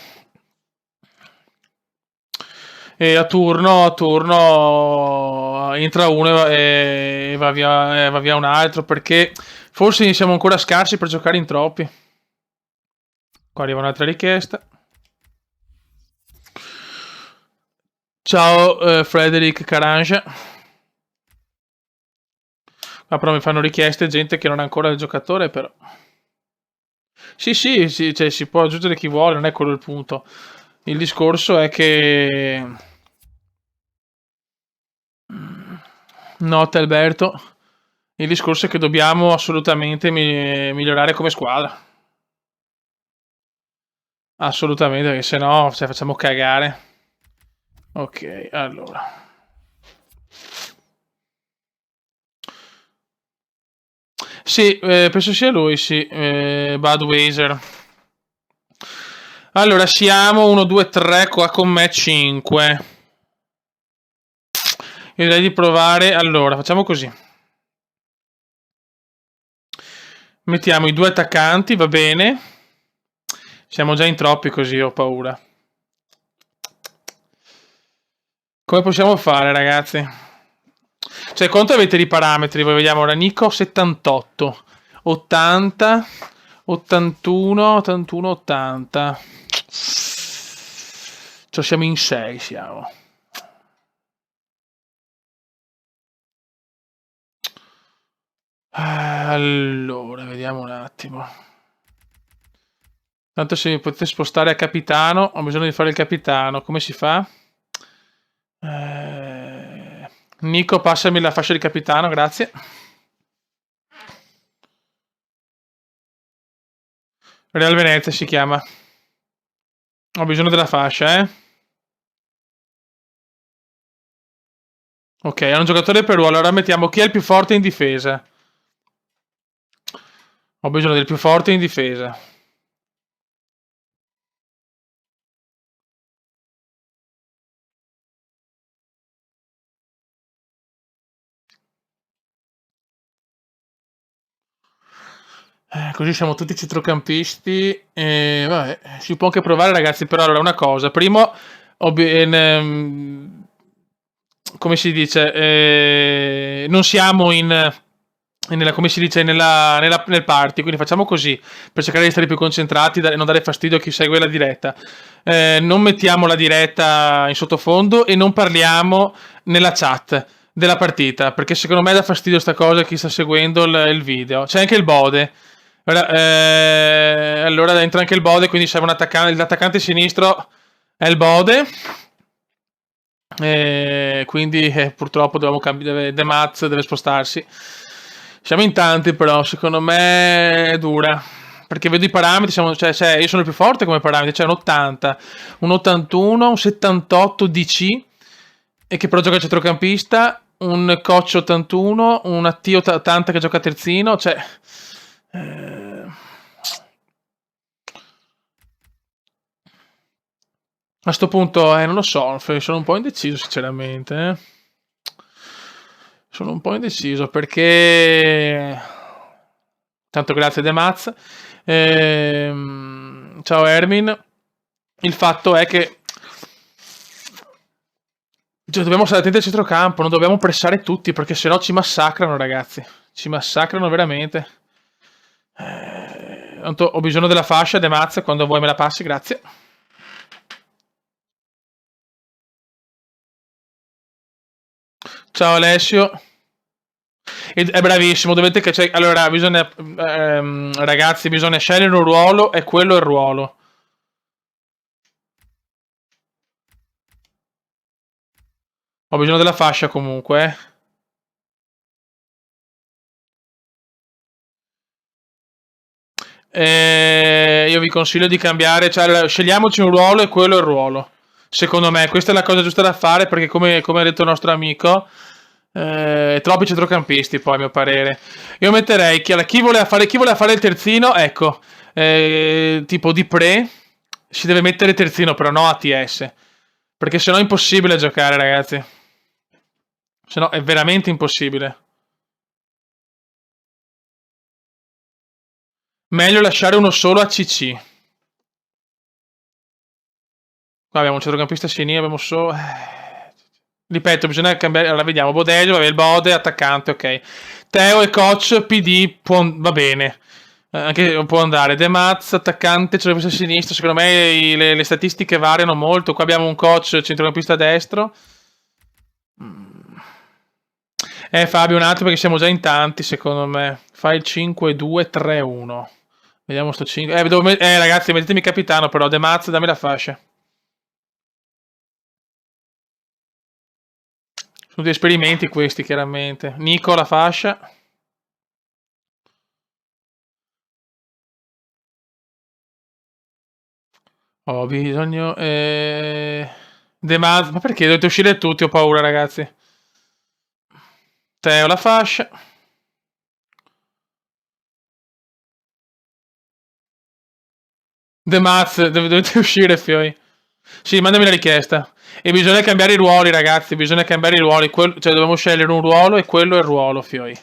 E a turno entra uno e va via un altro, perché forse siamo ancora scarsi per giocare in troppi. Qua arriva un'altra richiesta. Ciao Frederick Carange. Ma però mi fanno richieste gente che non ha ancora il giocatore, però. Sì, cioè, si può aggiungere chi vuole, non è quello il punto. Il discorso è che... Notte Alberto. Il discorso è che dobbiamo assolutamente migliorare come squadra. Assolutamente, perché sennò cioè, facciamo cagare. Ok, allora. Sì, penso sia lui, sì. Budweiser. Allora, siamo 1, 2, 3, qua con me 5. Io direi di provare. Allora, facciamo così. Mettiamo i 2 attaccanti, va bene. Siamo già in troppi così, ho paura. Come possiamo fare, ragazzi? Cioè, quanto avete di parametri? Voi vediamo ora. Nico 78, 80, 81, 81, 80. Cioè, siamo in 6, siamo. Allora, vediamo un attimo. Tanto se mi potete spostare a capitano, ho bisogno di fare il capitano. Come si fa? Nico, passami la fascia di capitano, grazie. Real Venezia si chiama. Ho bisogno della fascia, eh. Ok, è un giocatore per ruolo. Allora mettiamo chi è il più forte in difesa. Ho bisogno del più forte in difesa. Così siamo tutti centrocampisti. Vabbè, si può anche provare, ragazzi. Però allora una cosa. Primo, come si dice, non siamo come si dice, nel party, quindi facciamo così, per cercare di stare più concentrati e non dare fastidio a chi segue la diretta. Non mettiamo la diretta in sottofondo e non parliamo nella chat della partita, perché secondo me dà fastidio sta cosa a chi sta seguendo il video. C'è anche il bode. Allora entra anche il bode, quindi serve l'attaccante sinistro è il bode. Quindi purtroppo dobbiamo cambiare. De Maz deve spostarsi. Siamo in tanti, però secondo me è dura. Perché vedo i parametri, cioè, io sono il più forte come parametri, c'è un 80, un 81, un 78 DC, e che però gioca centrocampista, un coach 81, un AT 80 che gioca terzino, cioè. A sto punto, non lo so, sono un po' indeciso sinceramente. Sono un po' indeciso perché. Tanto grazie De Maz. Ciao Ermin. Il fatto è che. Cioè, dobbiamo stare attenti al centrocampo, non dobbiamo pressare tutti perché sennò ci massacrano, ragazzi. Ci massacrano veramente. Tanto ho bisogno della fascia, De Maz, quando vuoi me la passi, grazie. Ciao Alessio. È bravissimo, allora bisogna ragazzi, bisogna scegliere un ruolo e quello è il ruolo. Ho bisogno della fascia comunque. Io vi consiglio di cambiare, cioè scegliamoci un ruolo e quello è il ruolo. Secondo me, questa è la cosa giusta da fare perché come ha detto il nostro amico, troppi centrocampisti poi a mio parere. Io metterei chi voleva fare il terzino, ecco, tipo Di Pre, si deve mettere terzino però no ATS, perché sennò è impossibile giocare ragazzi. Sennò è veramente impossibile. Meglio lasciare uno solo a CC. Qua abbiamo un centrocampista a sinistra, abbiamo solo. Ripeto, bisogna cambiare. Allora vediamo. Bodello, vabbè, il Bode, attaccante, ok. Teo e coach PD va bene. Anche può andare. De Maz, attaccante, centrocampista a sinistra. Secondo me le statistiche variano molto. Qua abbiamo un coach centrocampista a destro. Fabio, un attimo perché siamo già in tanti, secondo me. Fai il 5-2-3-1. Vediamo sto 5. Ragazzi, mettetemi capitano però. De Maz, dammi la fascia. Sono degli esperimenti questi, chiaramente. Nico, la fascia. Ho bisogno. De Maz. Ma perché dovete uscire tutti? Ho paura, ragazzi. Teo, la fascia. De Maz, dovete uscire, fioi. Sì, mandami la richiesta. E bisogna cambiare i ruoli, ragazzi. Bisogna cambiare i ruoli. Cioè, dobbiamo scegliere un ruolo e quello è il ruolo, fioi.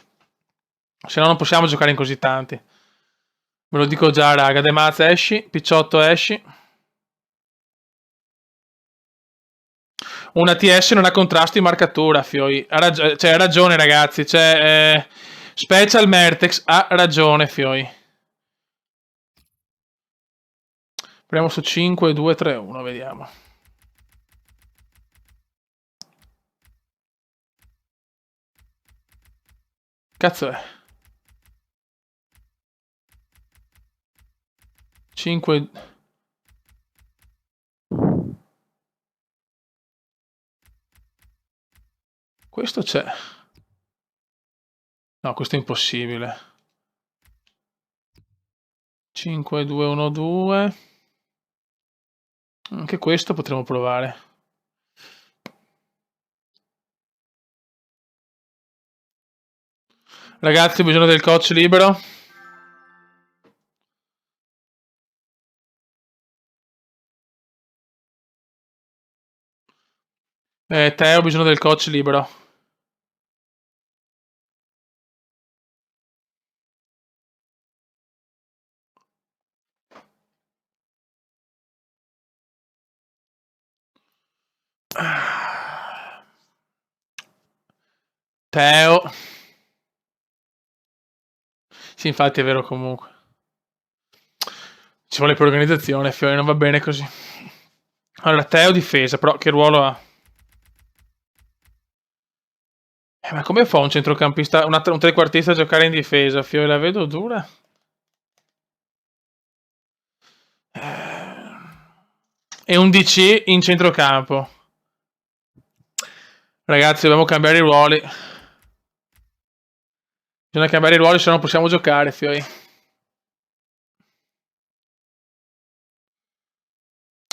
Se no, non possiamo giocare in così tanti. Ve lo dico già, raga. De Maz, esci. Picciotto, esci. Una TS non ha contrasto in marcatura, Fioi. Ha ragione, ragazzi. Special Mertex ha ragione, Fioi. Proviamo su 5, 2, 3, 1, vediamo. Cazzo è? 5. Questo c'è. No, questo è impossibile. 5, 2, 1, 2. Anche questo potremmo provare. Ragazzi, ho bisogno del coach libero. Teo, ho bisogno del coach libero. Teo. Sì, infatti è vero comunque. Ci vuole più organizzazione, Fiori, non va bene così. Allora, Teo difesa, però che ruolo ha? Ma come fa un centrocampista, un trequartista a giocare in difesa? Fiori, la vedo dura. E un DC in centrocampo. Ragazzi, dobbiamo cambiare i ruoli. Bisogna cambiare i ruoli, se no non possiamo giocare, Fiori.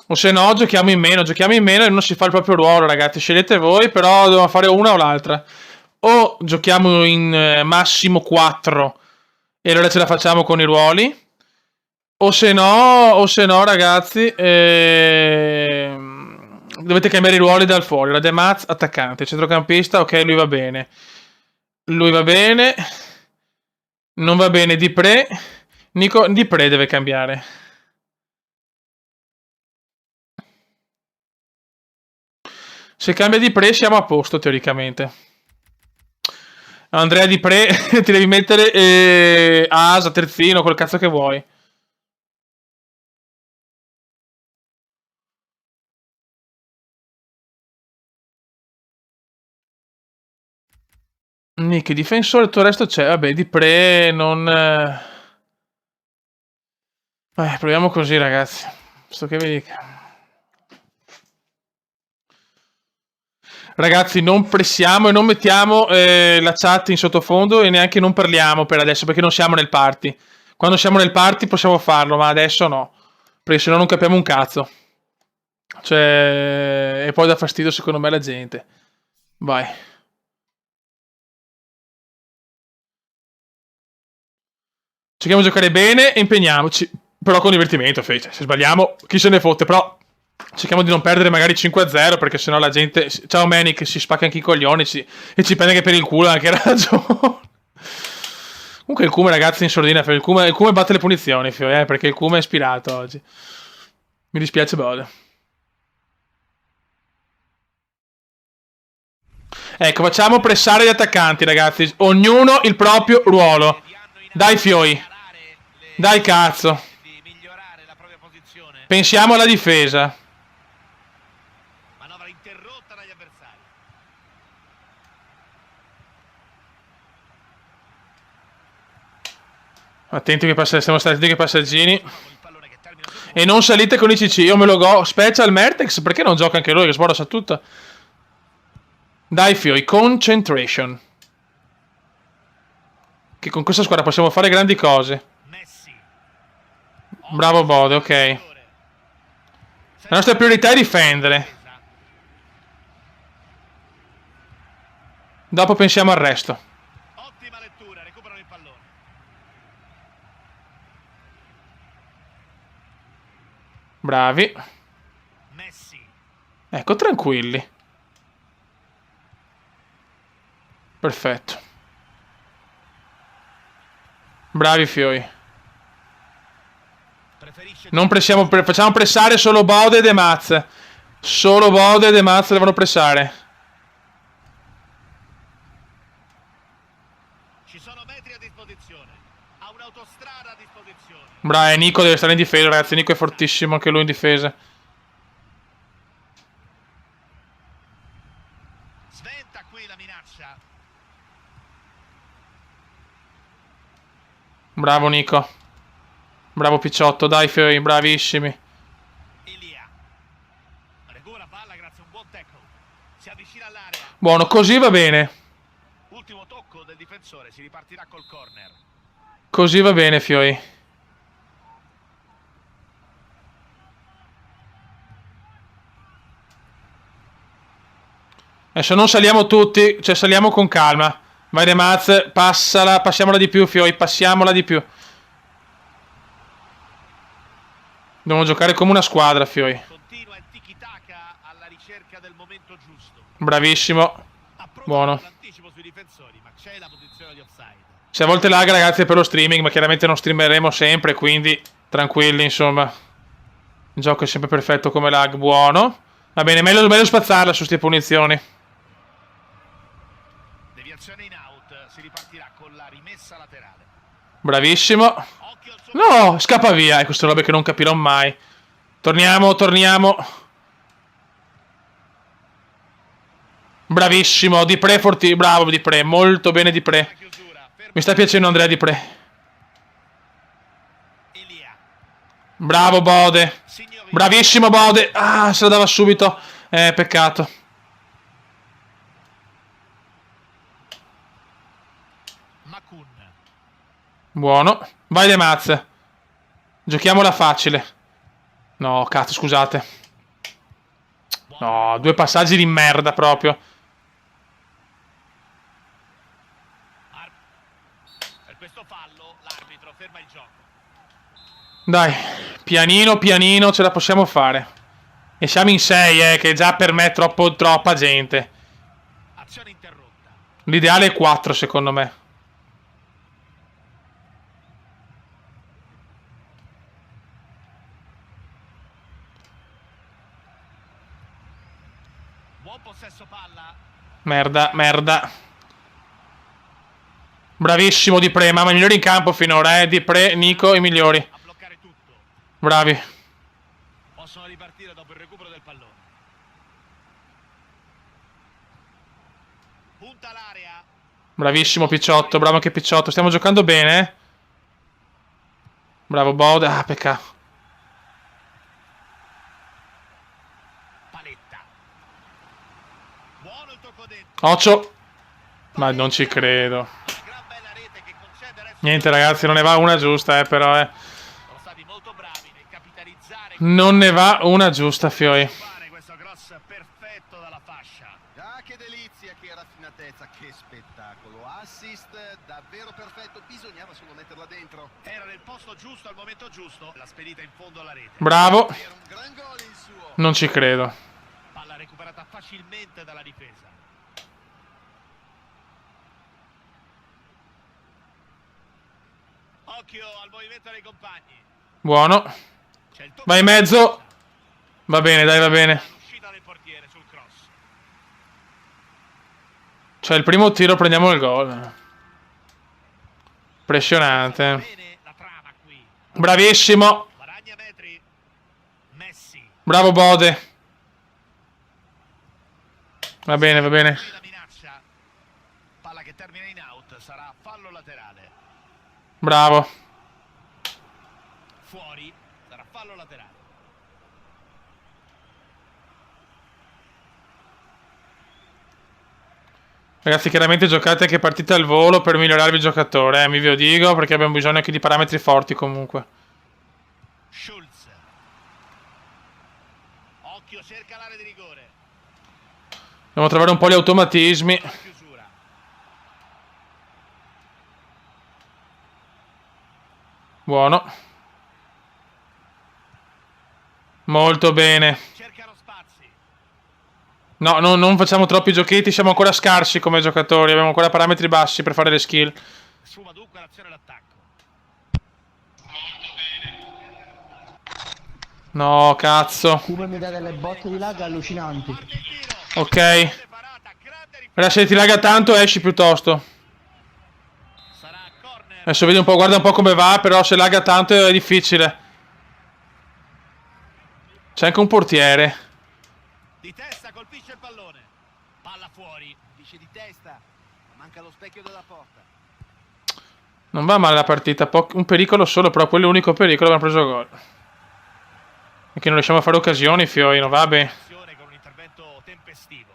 O se no, giochiamo in meno e non si fa il proprio ruolo, ragazzi. Scegliete voi, però dobbiamo fare una o l'altra. O giochiamo in massimo 4 e allora ce la facciamo con i ruoli. O se no, ragazzi, dovete cambiare i ruoli dal fuori. La De Maz, attaccante, centrocampista, ok, lui va bene. Lui va bene. Non va bene Dipré. Nico, Dipré deve cambiare. Se cambia Dipré siamo a posto, teoricamente. Andrea Dipré, ti devi mettere Asa, terzino, quel cazzo che vuoi. Nick, difensore, tutto il resto c'è. Vabbè, Dipré non... proviamo così, ragazzi. Sto che vi dica. Ragazzi, non pressiamo e non mettiamo la chat in sottofondo e neanche non parliamo per adesso, perché non siamo nel party. Quando siamo nel party possiamo farlo, ma adesso no. Perché sennò non capiamo un cazzo. Cioè... E poi dà fastidio secondo me alla gente. Vai. Cerchiamo di giocare bene e impegniamoci. Però con divertimento, cioè, se sbagliamo, chi se ne fotte, però... Cerchiamo di non perdere magari 5-0 perché sennò la gente... Ciao Manny che si spacca anche i coglioni e ci prende anche per il culo, ha anche ragione. Comunque il Cume, ragazzi, in sordina. Il Cume batte le punizioni, perché il Cume è ispirato oggi. Mi dispiace, Bode. Ecco, facciamo pressare gli attaccanti, ragazzi. Ognuno il proprio ruolo. Dai, Fioi. Dai, cazzo. Pensiamo alla difesa. Manovra interrotta dagli avversari. Attenti che stiamo stati attenti che passaggini. E non salite con i CC. Io me lo go. Special Mertex. Perché non gioca anche lui? Che sborra sa tutto. Dai, Fioi. Concentration. Che con questa squadra possiamo fare grandi cose. Bravo Bode, ok. La nostra priorità è difendere. Dopo pensiamo al resto. Ottima lettura, recuperano il pallone. Bravi. Messi. Ecco, tranquilli. Perfetto. Bravi Fioi. Non pressiamo, facciamo pressare solo Bode e De Maz. Solo Bode e De Maz devono pressare. Ci sono metri a disposizione. Ha un'autostrada a disposizione. Bravo, Nico deve stare in difesa, ragazzi. Nico è fortissimo anche lui in difesa. Sventa qui la minaccia. Bravo Nico. Bravo Picciotto, dai Fioi, bravissimi. Elia. Recupera palla grazie a un buon tackle. Si avvicina all'area. Buono, così va bene. Ultimo tocco del difensore, si ripartirà col corner. Così va bene, Fioi. Adesso non saliamo tutti, cioè saliamo con calma. Vai De Maz, passala, passiamola di più, Fioi, passiamola di più. Dobbiamo giocare come una squadra, Fioi. Continua il tiki-taka alla ricerca del momento giusto. Bravissimo. Buono. L'anticipo sui difensori, ma c'è la posizione di offside. Se a volte lag, ragazzi, è per lo streaming, ma chiaramente non streameremo sempre, quindi tranquilli, insomma. Il gioco è sempre perfetto come lag, buono. Va bene, meglio spazzarla su ste punizioni. Azione in out, si ripartirà con la rimessa laterale. Bravissimo. Occhio al suo No, scappa via. Queste robe che non capirò mai. Torniamo, torniamo. Bravissimo, Di Pre forti. Bravo Di Pre, molto bene Di Pre. chiusura. Fermo Mi sta piacendo Andrea Di Pre. Elia. Bravo Bode. Signori, Bravissimo Bode. Ah, se la dava subito. Peccato. Makun. Buono. Vai Le mazze. Giochiamola facile. No, cazzo, scusate. No, 2 passaggi di merda proprio. Per questo fallo l'arbitro ferma il gioco. Dai, pianino, pianino, ce la possiamo fare. E siamo in 6, che già per me è troppa gente. Azione interrotta. L'ideale è 4, secondo me. Buon possesso palla. Merda, merda. Bravissimo Di Pre, mamma, i migliori in campo finora, Di Pre, Nico, i migliori. A bloccare tutto. Bravi. Possono ripartire dopo il recupero del pallone. Punta l'area. Bravissimo Picciotto, bravo anche Picciotto. Stiamo giocando bene, eh? Bravo Bode. Ah, peccato. Paletta. Buono il tocco dentro. Occhio. Ma non ci credo. Una gran bella rete che concede adesso. Niente ragazzi, non ne va una giusta, però, Sono stati molto bravi nel capitalizzare. Non ne va una giusta, Fioi. Fare questo cross perfetto dalla fascia. Ah, che delizia, che raffinatezza, che spettacolo. Assist davvero perfetto, bisognava solo metterla dentro. Era nel posto giusto al momento giusto. La spedita in fondo alla rete. Bravo. Era un gran gol il suo. Non ci credo. Palla recuperata facilmente dalla difesa. Occhio al movimento dei compagni. Buono. C'è il tocco Vai in mezzo. Va bene, dai, va bene. l'uscita del portiere sul cross. Cioè, il primo tiro prendiamo il gol. Impressionante. Bene la trama qui. Bravissimo. Guadagna metri. Messi. Bravo Bode. Va bene, va bene. Qui la minaccia. Palla che termina in out. Sarà fallo laterale. Bravo. Fuori. Sarà fallo laterale. Ragazzi, chiaramente giocate anche partite al volo per migliorarvi il giocatore, mi vi lo dico, perché abbiamo bisogno anche di parametri forti comunque. Schulz. Occhio, cerca l'area di rigore. Dobbiamo trovare un po' gli automatismi. La chiusura. Buono. Molto bene. Cercano spazi. No, non facciamo troppi giochetti, siamo ancora scarsi come giocatori, abbiamo ancora parametri bassi per fare le skill. Sfuma dunque l'azione d'attacco. No, cazzo. Come mi dà delle botte di lag allucinanti. Parte il tiro. Ok. Grande parata, grande Ora se ti laga tanto esci piuttosto. sarà corner. Adesso vedi un po', guarda un po' come va, però se laga tanto è difficile. C'è anche un portiere. Di testa colpisce il pallone. Palla fuori. Dice di testa, manca lo specchio della porta. Non va male la partita, un pericolo solo, però quello è l'unico pericolo, abbiamo preso gol. Perché non riusciamo a fare occasioni, Fioi, non va bene. Azione con un intervento tempestivo.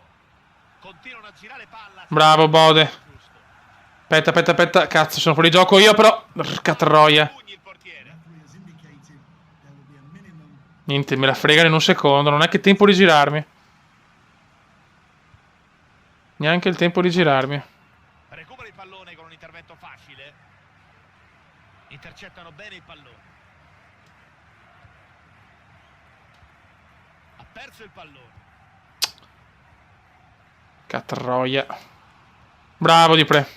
Continuano a girare palla. Bravo Bode. Giusto. Aspetta, aspetta, aspetta, cazzo, sono fuori gioco io però. Porca troia. Pugni il portiere. Niente, me la fregano in un secondo, non è che tempo di girarmi. Neanche il tempo di girarmi. Recupera il pallone con un intervento facile. Intercettano bene il pallone. Ha perso il pallone. Catroia. Bravo Di Pre.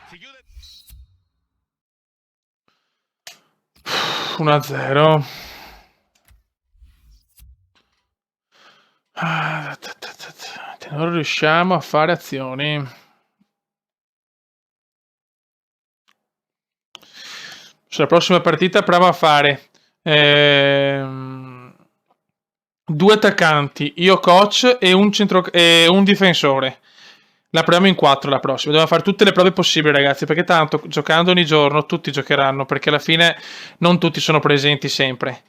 Si chiude. 1-0. Non riusciamo a fare azioni. Sulla prossima partita provo a fare 2 attaccanti, io coach e un difensore. La proviamo in 4 la prossima. Dobbiamo fare tutte le prove possibili, ragazzi, perché tanto giocando ogni giorno tutti giocheranno, perché alla fine non tutti sono presenti sempre.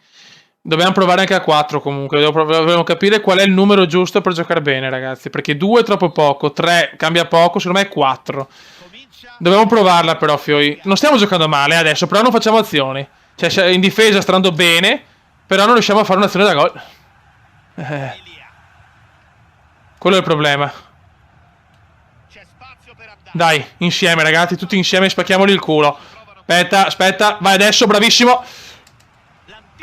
Dobbiamo provare anche a 4 comunque. Dobbiamo capire qual è il numero giusto per giocare bene, ragazzi. Perché 2 è troppo poco, 3 cambia poco, secondo me è 4. Dobbiamo provarla però, Fioi. Non stiamo giocando male adesso, però non facciamo azioni. Cioè, in difesa sta andando bene, però non riusciamo a fare un'azione da gol. Quello è il problema. Dai, insieme, ragazzi, tutti insieme, spacchiamoli il culo. Aspetta, aspetta, vai adesso, bravissimo.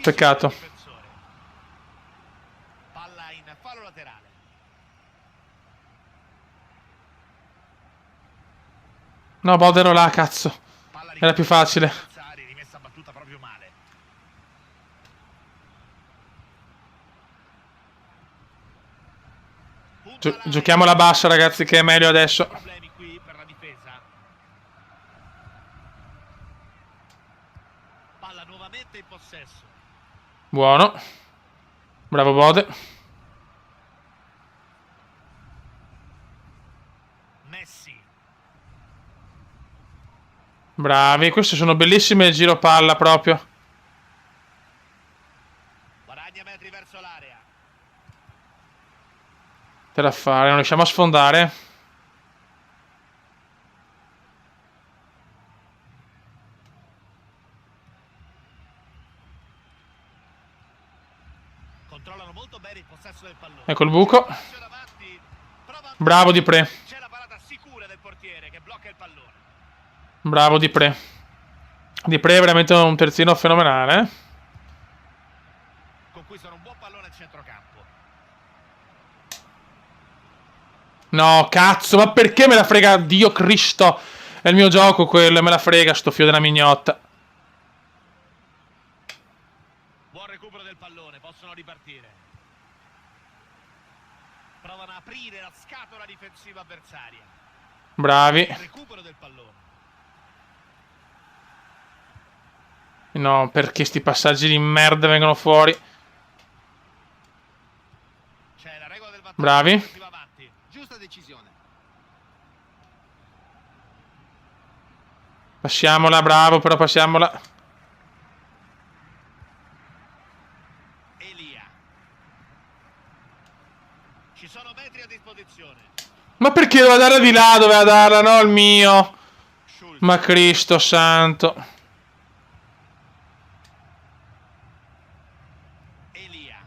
Peccato. Palla in fallo laterale. No, Bode ero là, cazzo. Era più facile. Rimessa battuta proprio male. Giochiamola bassa, ragazzi, che è meglio adesso. Problemi qui per la difesa. Palla nuovamente in possesso. Buono. Bravo Bode. Messi. Bravi, queste sono bellissime giro palla proprio. Guadagna metri verso l'area. Te da fare, non riusciamo a sfondare. Controllano molto bene il possesso del pallone. Ecco il buco. Bravo Di Pre. C'è la parata sicura del portiere che blocca il pallone. Bravo Di Pre. Di Pre è veramente un terzino fenomenale. Conquistano un buon pallone al centrocampo. No, cazzo, ma perché me la frega? Dio Cristo. È il mio gioco quello, me la frega sto fio della mignotta. Buon recupero del pallone, possono ripartire. Provano a aprire la scatola difensiva avversaria. Bravi. Recupero del pallone. No, perché sti passaggi di merda vengono fuori. C'è la regola del vantaggio. Bravi. Si va avanti. Giusta decisione. Passiamola, bravo, però passiamola. Elia. Ci sono metri a disposizione. Ma perché doveva darla di là? Doveva darla, no, il mio. Schulz. Ma Cristo santo. Elia.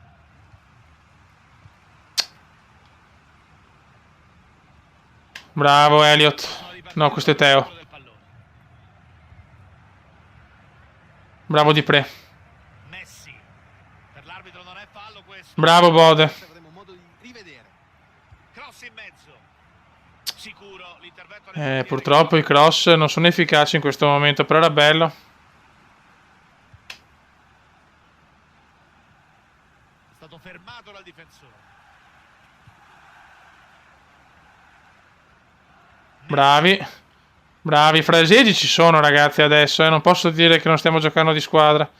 Bravo Elliot. No, questo è Teo. Bravo Di Pre. Messi. Per l'arbitro non è fallo questo. Bravo Bode. Avremo modo di rivedere. Cross in mezzo. Sicuro l'intervento. Purtroppo i cross non sono efficaci in questo momento, però era bello. È stato fermato dal difensore. Bravi. Bravi, fraseggi ci sono ragazzi adesso, non posso dire che non stiamo giocando di squadra.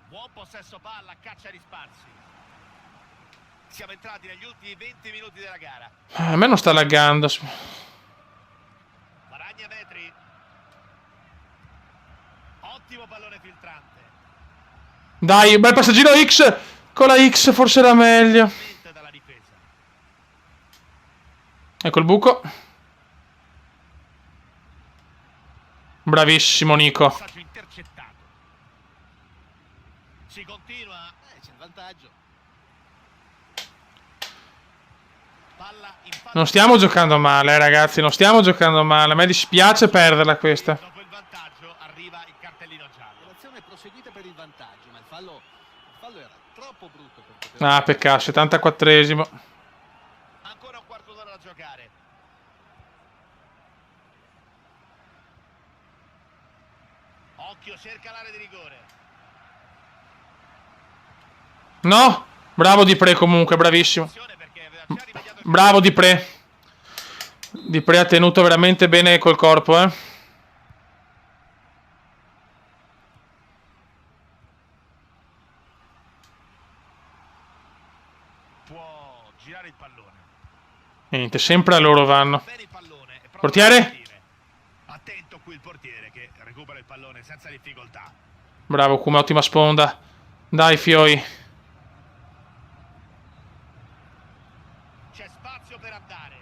Buon possesso palla, caccia di sparsi. Siamo entrati negli ultimi 20 minuti della gara. A me non sta laggando. Guadagna metri. Ottimo pallone filtrante. Dai, bel passaggino X. Con la X forse era meglio. Mente dalla difesa. Ecco il buco. Bravissimo Nico. Passaggio intercettato. Si continua. C'è il vantaggio. Palla in fallo. Non stiamo giocando male, ragazzi, non stiamo giocando male. A me dispiace perderla questa. Dopo il vantaggio arriva il cartellino giallo. L'azione è proseguita per il vantaggio, ma il fallo era troppo brutto per poter... Ah, peccato, 74esimo. Ancora un quarto d'ora da giocare. Occhio, cerca l'area di rigore. No! Bravo Di Pre comunque, bravissimo. Attenzione perché aveva Bravo Di Pre. Di Pre ha tenuto veramente bene col corpo, Può girare il pallone. Niente, sempre a loro vanno. Bene il pallone e prova Portiere? a partire. Attento qui il portiere che recupera il pallone senza difficoltà. Bravo, come ottima sponda. Dai, Fioi. C'è spazio per andare.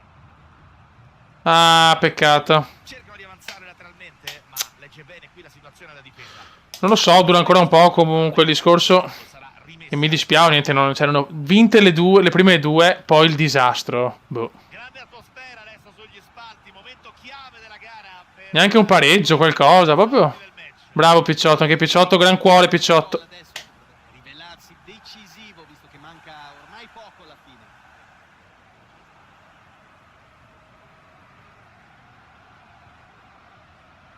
Ah, peccato. Cercano di avanzare lateralmente, ma legge bene qui la situazione della difesa. Non lo so, dura ancora un po' comunque il discorso. Sarà rimesso. E mi dispiace, niente, non c'erano vinte le prime due, poi il disastro. Boh. Grande atmosfera adesso sugli spalti, momento chiave della gara. Per Neanche un pareggio, qualcosa, proprio. del match. Bravo Picciotto, anche Picciotto, gran cuore Picciotto. Adesso rivelarsi decisivo visto che manca ormai poco alla fine.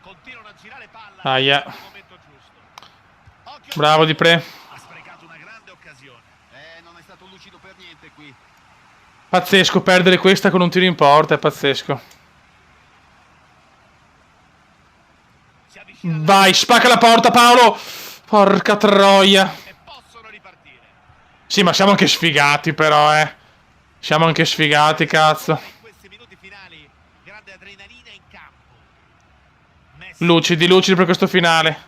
Continuano a girare palla. Aia. Nel momento giusto. Occhio. Bravo Di Pre. Ha sprecato una grande occasione. Non è stato lucido per niente qui. Pazzesco, perdere questa con un tiro in porta, è pazzesco. Si avvicina alla- Vai, spacca la porta Paolo. Porca troia. e possono ripartire. Sì, ma siamo anche sfigati però, Siamo anche sfigati, cazzo. In questi minuti finali, grande adrenalina in campo. Messi, Lucidi, lucidi per questo finale.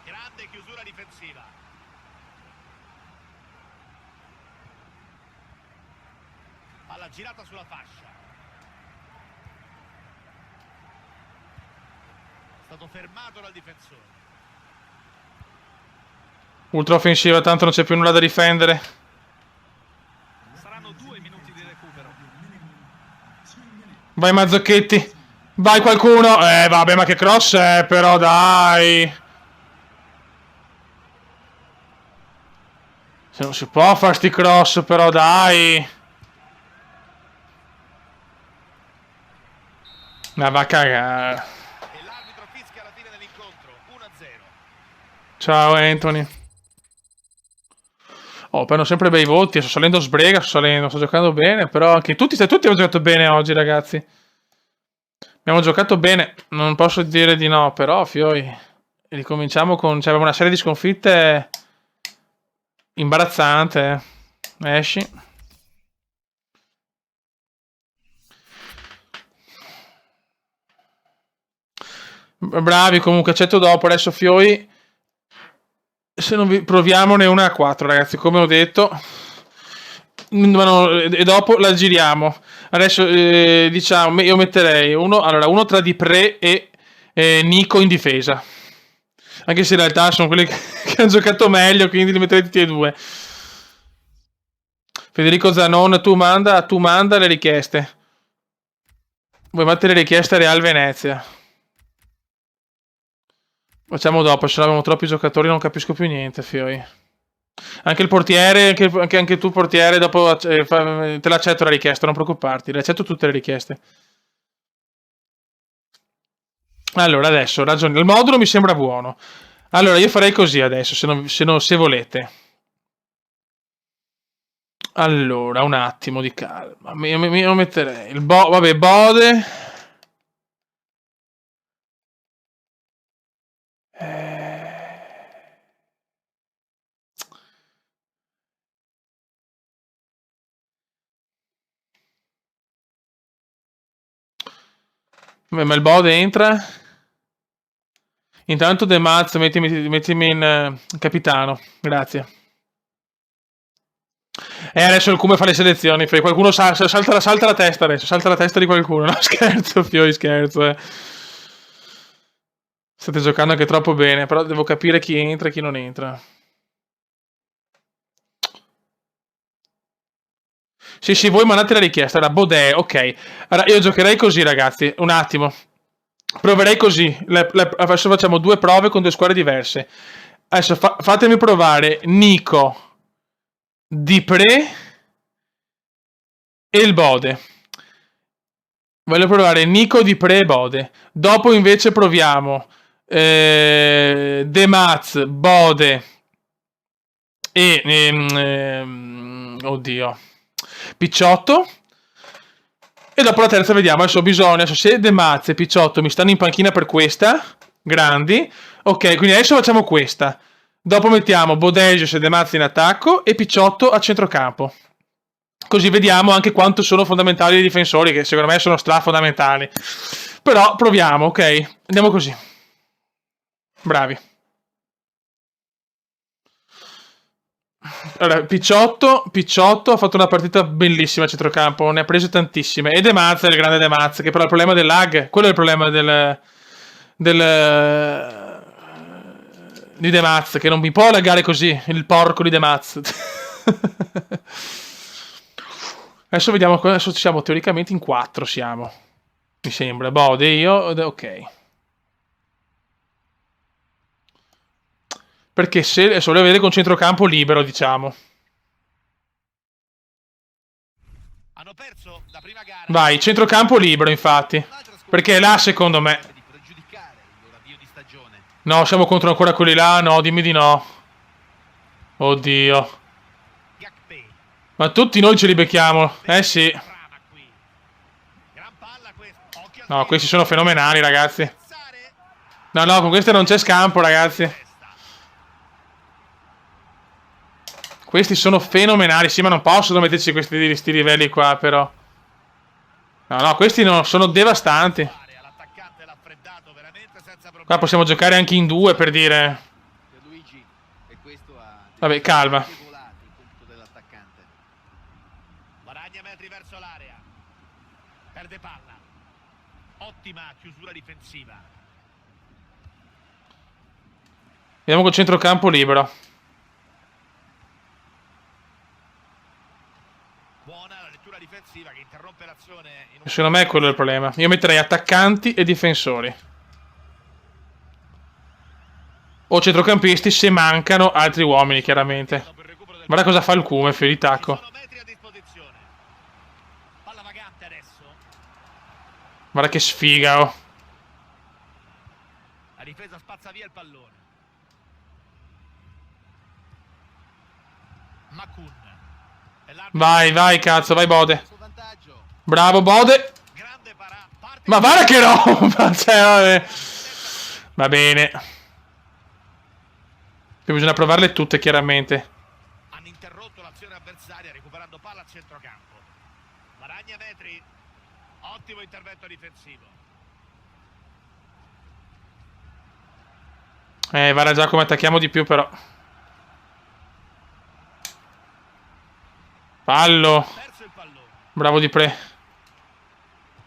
grande chiusura difensiva. Palla girata sulla fascia. È stato fermato dal difensore. Ultra offensiva, tanto non c'è più nulla da difendere. Saranno 2 minuti di recupero. Vai Mazzocchetti. Vai qualcuno. Vabbè, ma che cross è però, dai. Se non si può fare sti cross però, dai. Ma va a cagare. E l'arbitro fischia alla fine dell'incontro. 1-0. Ciao Anthony. Oh, prendo sempre bei voti. Sto salendo sbrega, sto giocando bene. Però anche tutti abbiamo giocato bene oggi, ragazzi. Abbiamo giocato bene. Non posso dire di no, però, Fioi. Ricominciamo con... Cioè, abbiamo una serie di sconfitte imbarazzante. Esci. Bravi, comunque, accetto dopo. Adesso, Fioi... Se non vi proviamone una a 4, ragazzi, come ho detto. E dopo la giriamo. Adesso diciamo, io metterei uno tra Di Pre e Nico in difesa. Anche se in realtà sono quelli che hanno giocato meglio, quindi li metterei tutti e due. Federico Zanon, tu manda le richieste. Vuoi mettere le richieste a Real Venezia? Facciamo dopo, se no abbiamo troppi giocatori, non capisco più niente, Fioi. Anche il portiere, anche tu portiere, dopo te l'accetto la richiesta, non preoccuparti, le accetto tutte le richieste. Allora, adesso, ragioni. Il modulo mi sembra buono. Allora, io farei così adesso, se volete. Allora, un attimo di calma. Io metterei il vabbè, Bode. Ma il Bode entra. Intanto De Maz, mettimi in capitano. Grazie. E adesso il Cume fa le selezioni. Qualcuno salta la testa adesso. Salta la testa di qualcuno. No, scherzo, Fioi, scherzo. State giocando anche troppo bene. Però devo capire chi entra e chi non entra. Sì, voi mandate la richiesta. Allora, Bodè, ok. Allora, io giocherei così, ragazzi. Un attimo. Proverei così. Adesso facciamo due prove con due squadre diverse. Adesso fatemi provare Nico, Di Pre e il Bode. Voglio provare Nico, Di Pre e Bode. Dopo invece proviamo De Maz, Bode e oddio. Picciotto. E dopo la terza vediamo. Adesso bisogna, adesso se De Mazzi e Picciotto mi stanno in panchina per questa, grandi. Ok, quindi adesso facciamo questa. Dopo mettiamo Bodeges e De Mazzi in attacco e Picciotto a centrocampo. Così vediamo anche quanto sono fondamentali i difensori, che secondo me sono strafondamentali. Però proviamo, ok? Andiamo così. Bravi. Allora, Picciotto ha fatto una partita bellissima a centrocampo, ne ha prese tantissime. E De Mazzi, il grande De Mazzi, che però il problema del lag, quello è il problema di De Mazzi, che non mi può laggare così, il porco di De Mazzi. Adesso vediamo, adesso siamo teoricamente in 4, siamo. Mi sembra, Bode, io, ok. Perché se adesso volevo vedere con centrocampo libero, diciamo. Hanno perso la prima gara. Vai, centrocampo libero, infatti. Perché là, secondo me... Di pregiudicare il loro avvio di stagione. No, siamo contro ancora quelli là, no, dimmi di no. Oddio. Gakpé. Ma tutti noi ce li becchiamo. Eh sì. Trama qui. Gran palla questa. Occhio al No, tiro. questi sono fenomenali, ragazzi. Piazzare. No, no, con queste non c'è scampo, ragazzi. Testa. Questi sono fenomenali. Sì, ma non possono metterci questi livelli qua, però. No, no, questi no, sono devastanti. L'attaccante l'ha freddato veramente senza problemi. Qua possiamo giocare anche in due, per dire. Luigi, e questo ha Vabbè, calma. agevolato il compito dell'attaccante. Guadagna metri verso l'area. Perde palla. Ottima chiusura difensiva. Vediamo col centrocampo libero. Buona la lettura difensiva che interrompe l'azione in un... Secondo me è quello il problema. Io metterei attaccanti e difensori. O centrocampisti se mancano altri uomini, chiaramente. dopo il recupero del Guarda cosa fa il Cume, fiori di tacco. Sono metri a disposizione. Palla vagante adesso. Guarda che sfiga, oh. La difesa spazza via il pallone. Makun. E l'arbitro- Vai, vai, cazzo, vai Bode. Suo vantaggio. Bravo Bode. Grande parte Ma guarda che roba! Cioè, vabbè. Va bene. Poi bisogna provarle tutte, chiaramente. hanno interrotto l'azione avversaria recuperando palla a centrocampo. Guadagna metri. Ottimo intervento difensivo. Guarda già come attacchiamo di più, però. Fallo. Perso il pallone. Bravo Di Pre.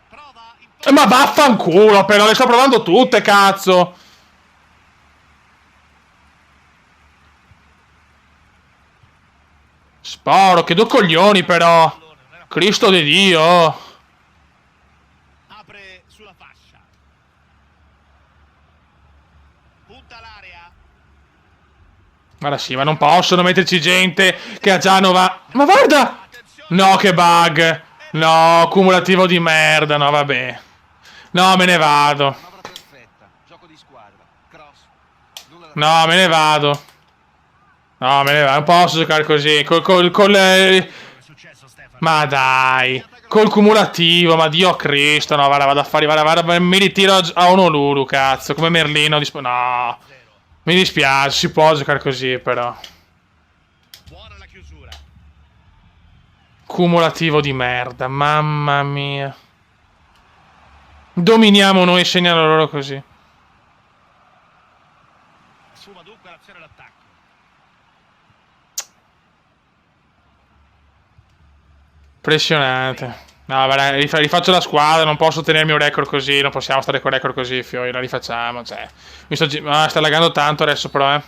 Prova in Ma vaffanculo, però le sto provando tutte, cazzo. Sporo, che due coglioni, però. pallone, non era- Cristo di Dio. apre sulla fascia. Punta l'area. Guarda sì, ma non possono metterci gente che ha già 90... Ma guarda! Attenzione. No, che bug. No, cumulativo di merda, no, vabbè. No, me ne vado. Manovra perfetta. Gioco di squadra. Cross. Nulla da No, me ne vado. No, me ne vado. Non posso giocare così. È successo Stefano. Ma dai. Col cumulativo, ma Dio Cristo. No, vado a fare... Vado, mi ritiro a Honolulu, cazzo. Come Merlino. No. Mi dispiace, si può giocare così, però. Buona la chiusura. Cumulativo di merda, mamma mia. Dominiamo noi e segnano loro così. Sfuma dunque l'azione d'attacco. Impressionante. No, vabbè, rifaccio la squadra, non posso tenermi un record così, non possiamo stare con record così, fiori, la rifacciamo, cioè. Sta laggando tanto adesso però, Ed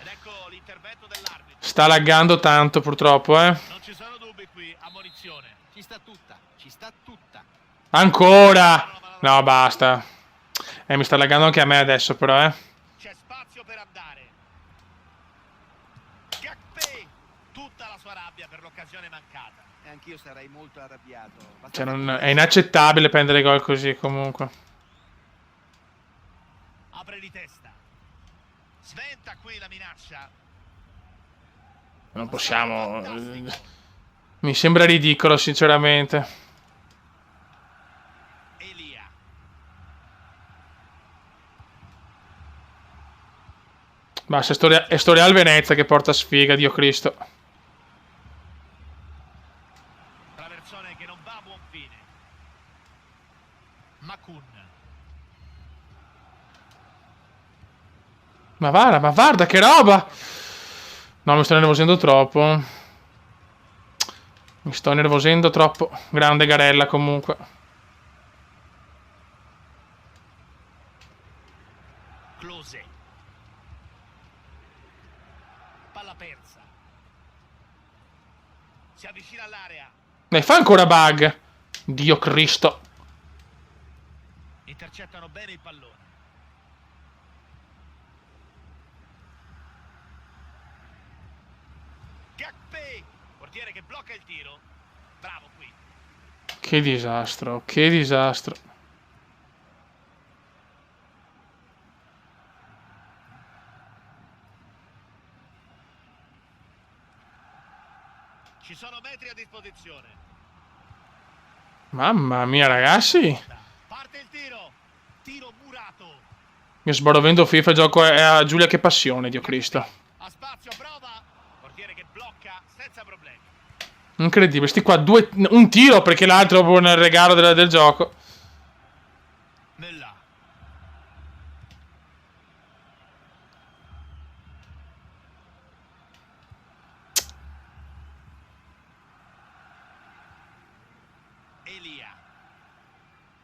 ecco l'intervento dell'arbitro. Sta laggando tanto purtroppo, Non ci sono dubbi qui. Ammonizione. Ci sta tutta. Ci sta tutta. Ancora! No, basta. Mi sta laggando anche a me adesso però, C'è spazio per andare. Gakpé. Tutta la sua rabbia per l'occasione mancata. E anch'io sarei molto arrabbiato. Basta Cioè, fare è inaccettabile prendere gol così comunque. Apre di testa. Sventa qui la minaccia. Non possiamo... Mi sembra ridicolo, sinceramente. Elia. Basta, è Storial Venezia che porta sfiga, Dio Cristo. Traversone che non va a buon fine. Makun. Ma guarda che roba! No, mi sto nervosendo troppo. Mi sto nervosendo troppo. Grande Garella comunque. Close. Palla persa. Si avvicina all'area. Dai, fa ancora bug. Dio Cristo. Intercettano bene il pallone. Gakpe. Portiere che blocca il tiro. Bravo qui. Che disastro, che disastro. Ci sono metri a disposizione. Mamma mia, ragazzi. Parte il tiro. Tiro murato. Io sbarovendo FIFA e gioco a Giulia che passione, Dio Cristo. A spazio, prova. Portiere che blocca senza problemi. Incredibile, sti qua un tiro perché l'altro è un regalo del gioco. Nella. Elia.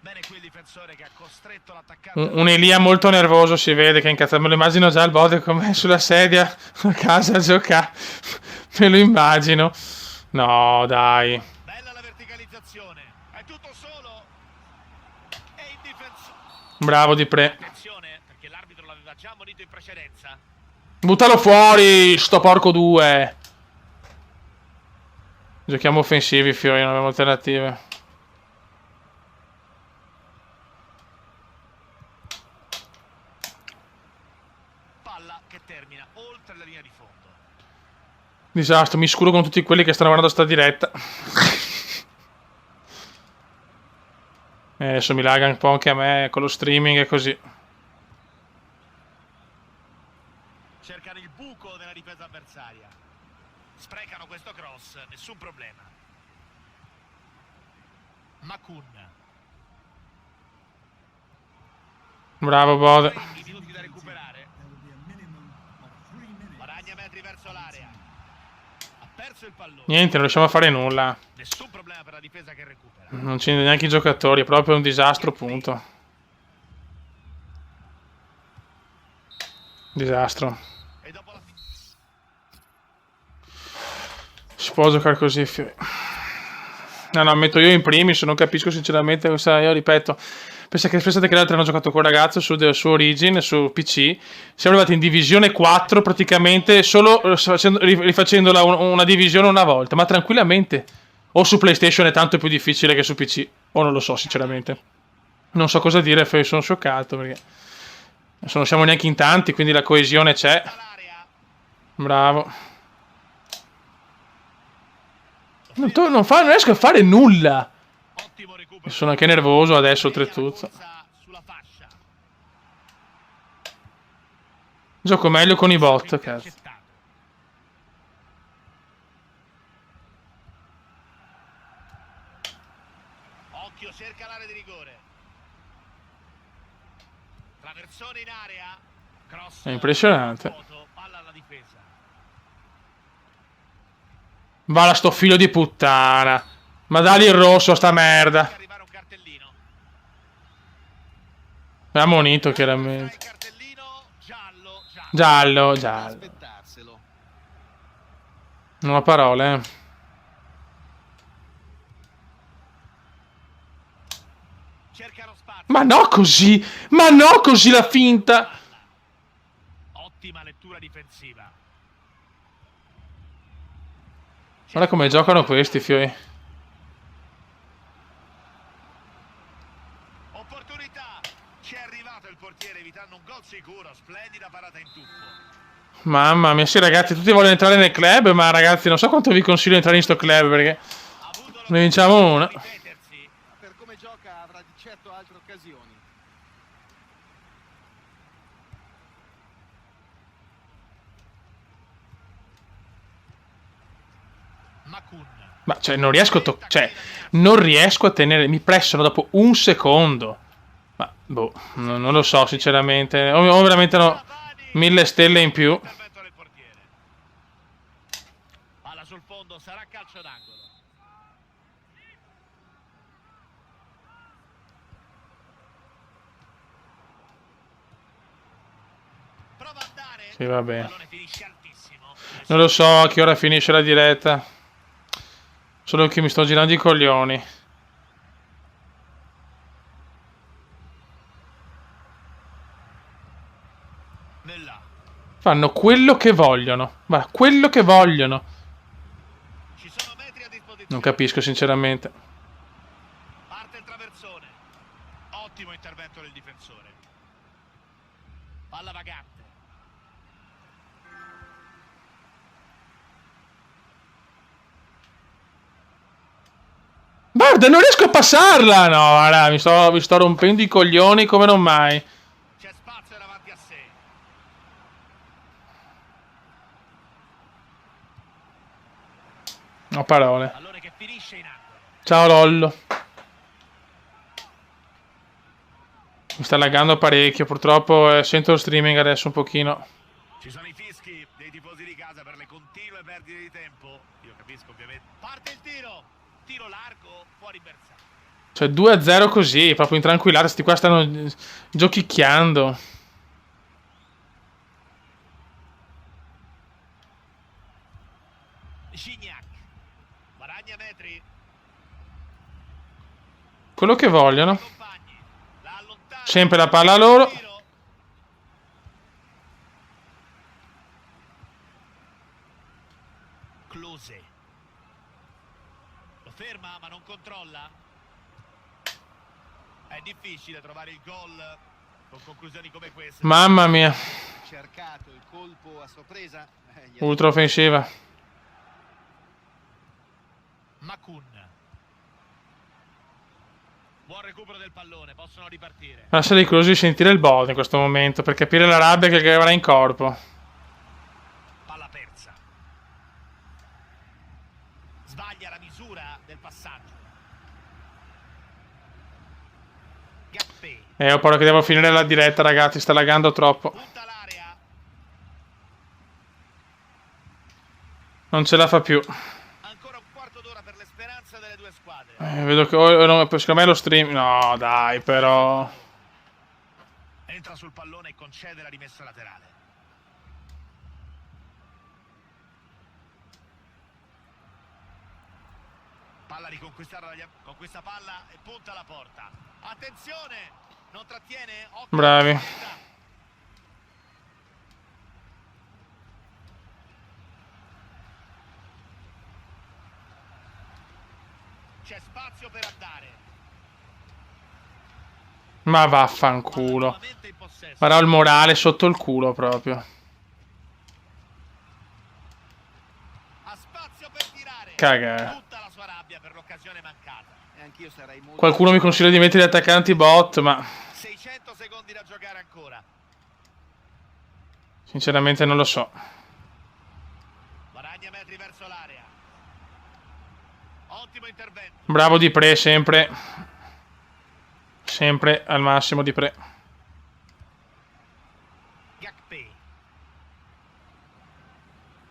Bene qui il difensore che ha costretto l'attaccante. Un Elia molto nervoso, si vede che è incazzato. Me lo immagino già il bode come sulla sedia a casa a giocare. Me lo immagino. No, dai. Bella la verticalizzazione. È tutto solo. E in difesa. Bravo Di Pre. Attenzione, perché l'arbitro l'aveva già ammonito in precedenza. Buttalo fuori, sto porco 2. Giochiamo offensivi, fiori, non abbiamo alternative. Palla che termina oltre la linea di fondo. Disastro, mi scuro con tutti quelli che stanno guardando sta diretta. Adesso mi laga un po' anche a me con lo streaming e così. Cercano il buco nella difesa avversaria. Sprecano questo cross, nessun problema. Makun. Bravo Bode. 20 minuti da recuperare. Guadagna metri verso l'area. Ha perso il pallone. Niente, non riusciamo a fare nulla. Nessun problema per la difesa che recupera. Non c'è neanche i giocatori, è proprio un disastro, punto. Disastro. E dopo la Si può giocare così, fiori. No, metto io in primis, non capisco sinceramente questa, io ripeto. Pensate che l'altro hanno giocato con il ragazzo su Origin, su PC. Siamo arrivati in divisione 4 praticamente solo rifacendo una divisione una volta, ma tranquillamente. O su PlayStation è tanto più difficile che su PC, o non lo so sinceramente. Non so cosa dire, sono scioccato perché non siamo neanche in tanti, quindi la coesione c'è. Bravo. Non riesco a fare nulla. ottimo recupero. Sono anche nervoso adesso oltretutto. Sulla fascia. Gioco meglio con i bot, cazzo. Intercettato. Occhio, cerca l'area di rigore. Traversone in area. Cross. È impressionante. Palla alla difesa. Va là sto figlio di puttana. Ma dagli il rosso a sta merda. Arrivare un cartellino. È ammonito chiaramente. Cartellino giallo, Giallo, giallo. Aspettarselo. Non ho parole, eh. cercano spazio. Ma no così! Ma no così la finta! Ottima lettura difensiva. Guarda come giocano questi, fioi. Opportunità. Ci è arrivato il portiere evitando un gol sicuro. Splendida parata in tuffo. Mamma mia, sì ragazzi, tutti vogliono entrare nel club, ma ragazzi non so quanto vi consiglio di entrare in sto club perché Ha avuto ne vinciamo una. di ripetersi. Per come gioca avrà di certo altre occasioni. Makun. Ma cioè non riesco a cioè non riesco a tenere, mi pressano dopo un secondo. Ma boh, non lo so sinceramente. Ho veramente no, 1000 stelle in più. Intervento del portiere. Palla sul fondo, sarà calcio d'angolo. Prova a andare. Sì, va Il bene. pallone finisce altissimo. Non lo so a che ora finisce la diretta. Solo che mi sto girando i coglioni. Nella. Fanno quello che vogliono. Ma quello che vogliono. Ci sono metri a disposizione. Non capisco sinceramente. Parte il traversone. Ottimo intervento del difensore. Palla vagante. Guarda, non riesco a passarla! No, guarda, mi sto rompendo i coglioni come non mai. C'è spazio davanti a sé. Ho parole. Pallone che finisce in angolo. Ciao Lollo. Mi sta laggando parecchio, purtroppo sento lo streaming adesso un pochino. Ci sono i fischi dei tifosi di casa per le continue perdite di tempo. Io capisco ovviamente. Parte il tiro. Tiro largo, fuori bersaglio. Cioè 2-0 così, proprio in tranquillata, sti qua stanno giochicchiando. Gignac. Guadagna metri. Quello che vogliono. Compagni. La allontana. Sempre la palla a loro. Tiro. Close. Lo ferma ma non controlla. È difficile trovare il gol con conclusioni come queste. Mamma mia, Cercato il colpo a sorpresa. Gli ultra offensiva. Makun. Buon recupero del pallone, possono ripartire. Ma sarei curioso di sentire il bot in questo momento per capire la rabbia che avrà in corpo. Palla persa. Sbaglia la misura del passaggio. Gappé. Ho paura che devo finire la diretta, ragazzi, sta laggando troppo. Punta l'area. Non ce la fa più. Ancora un quarto d'ora per le speranze delle due squadre. Vedo che secondo me lo stream. No, dai, però. Entra sul pallone e concede la rimessa laterale. Palla riconquistata con questa palla e punta alla porta. Attenzione, non trattiene. Occhio. Bravi. C'è spazio per andare. Ma vaffanculo. Nuovamente in possesso. Farò il morale sotto il culo proprio. Ha spazio per tirare. Cagare. Tutta la sua rabbia per l'occasione mancata. E anch'io sarei molto... Qualcuno mi consiglia di mettere gli attaccanti bot, ma 600 secondi da giocare ancora. sinceramente non lo so. Guadagna metri verso l'area. Ottimo intervento. Bravo Di Pre, sempre. Sempre al massimo Di Pre. Gakpé.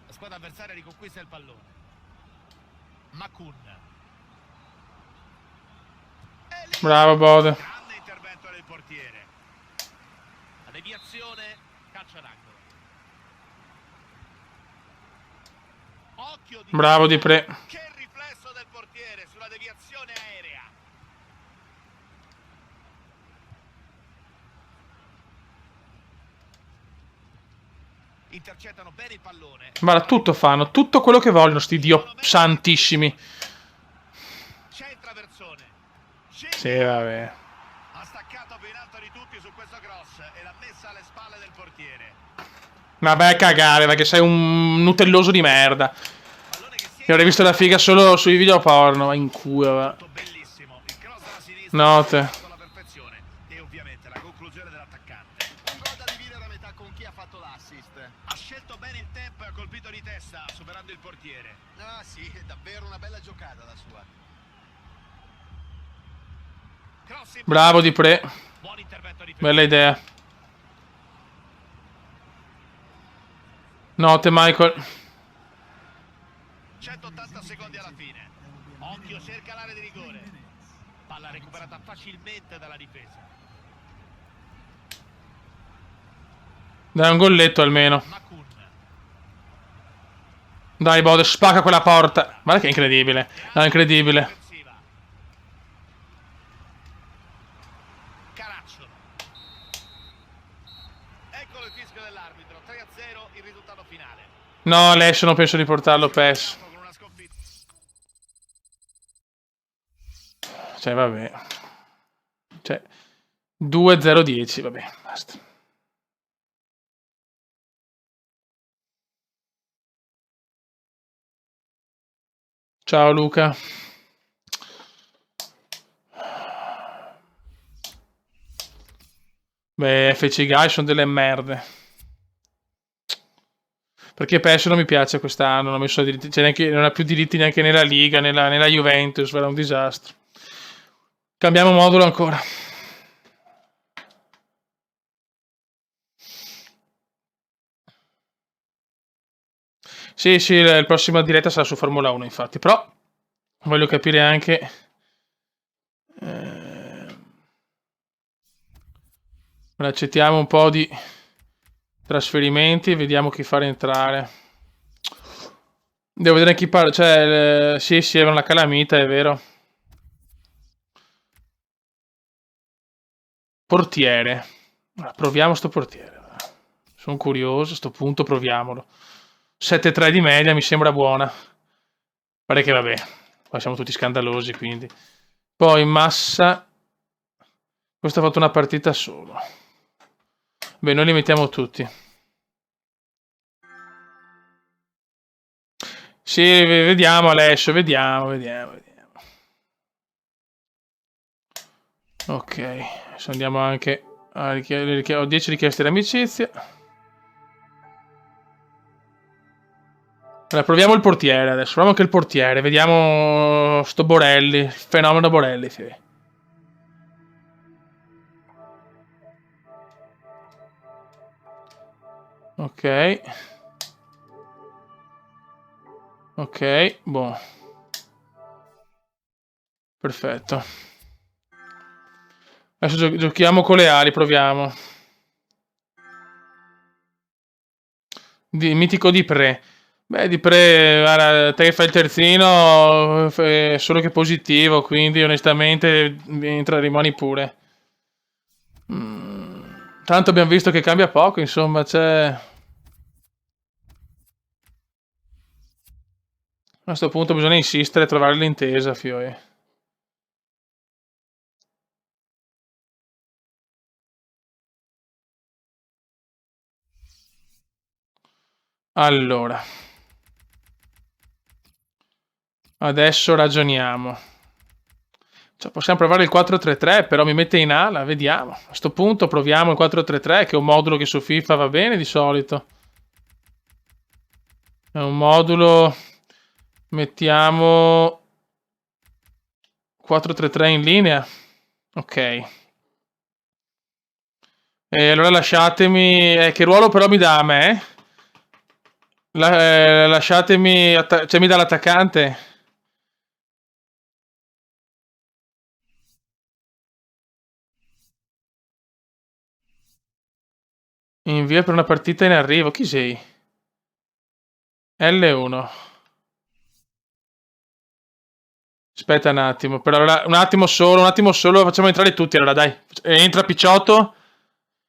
La squadra avversaria riconquista il pallone. Makun. E lì, Bravo Bode. grande intervento del portiere. La deviazione, calcio d'angolo. Occhio di Bravo Di Pre. Che riflesso del portiere sulla deviazione aerea. Intercettano bene il pallone. Guarda, tutto fanno, tutto quello che vogliono, sti dio santissimi. C'è il traversone. Sì, vabbè. Ha staccato più in alto di tutti su questo cross e l'ha messa alle spalle del portiere. Vabbè, cagare, perché sei un nutelloso di merda. Pallone che si è Io avrei visto la figa solo sui video porno, ma in culo, va. bellissimo. Il cross alla sinistra Note. con la perfezione e ovviamente la conclusione dell'attaccante. Un gol da dividere a metà con chi ha fatto l'assist. Ha scelto bene il tempo e ha colpito di testa, superando il portiere. Ah sì, è davvero una bella giocata la sua. Cross in Bravo Di Pre. buon intervento di Bella idea. Note, Michael. 180 secondi alla fine. Occhio, cerca l'area di rigore. Palla recuperata facilmente dalla difesa. Dai, un golletto almeno. Makun. Dai, Bode, spacca quella porta. Guarda che è incredibile. No, è incredibile. Difensiva. Caracciolo. Eccolo il fischio dell'arbitro. 3-0 il risultato finale. No, Alessio, non penso di portarlo PES. Con una sconfitta. Cioè, vabbè. Cioè, 2-0-10, vabbè, basta. Ciao Luca. Beh, FC Guy sono delle merde. Perché PES non mi piace quest'anno, non ha messo diritti, cioè non ha più diritti neanche nella Liga, nella Juventus, era un disastro. Cambiamo modulo ancora. Sì, sì, la prossima diretta sarà su Formula 1, infatti, però voglio capire anche... accettiamo un po' di trasferimenti, vediamo chi fare entrare. Devo vedere chi parla, cioè, sì, sì, è una calamita, è vero. Portiere. Proviamo sto portiere. Sono curioso, a sto punto proviamolo. 7-3 di media mi sembra buona. Pare che vabbè, qua siamo tutti scandalosi, quindi. Poi Massa. Questo ha fatto una partita solo. Beh, noi li mettiamo tutti. Sì, vediamo Alessio, vediamo. Ok, adesso andiamo anche a ho 10 richieste di amicizia. Allora, proviamo il portiere adesso, proviamo anche il portiere, vediamo sto Borelli, il fenomeno Borelli, sì. Ok. Ok, buono. Perfetto. Adesso giochiamo con le ali, proviamo. Mitico Di Pre. Beh, Di Pre, guarda, te che fai il terzino, solo che positivo, quindi onestamente rimani pure. Tanto abbiamo visto che cambia poco, insomma, c'è... A questo punto bisogna insistere e trovare l'intesa, Fioi. Allora. Adesso ragioniamo. Cioè, possiamo provare il 4-3-3, però mi mette in ala, vediamo. A questo punto proviamo il 4-3-3, che è un modulo che su FIFA va bene di solito. È un modulo... Mettiamo... 4-3-3 in linea. Ok. E allora lasciatemi... che ruolo però mi dà a me? Lasciatemi... cioè mi dà l'attaccante? Invia per una partita in arrivo. Chi sei? L1. Aspetta un attimo. Per allora, un attimo solo. Facciamo entrare tutti. Allora, dai. Entra Picciotto.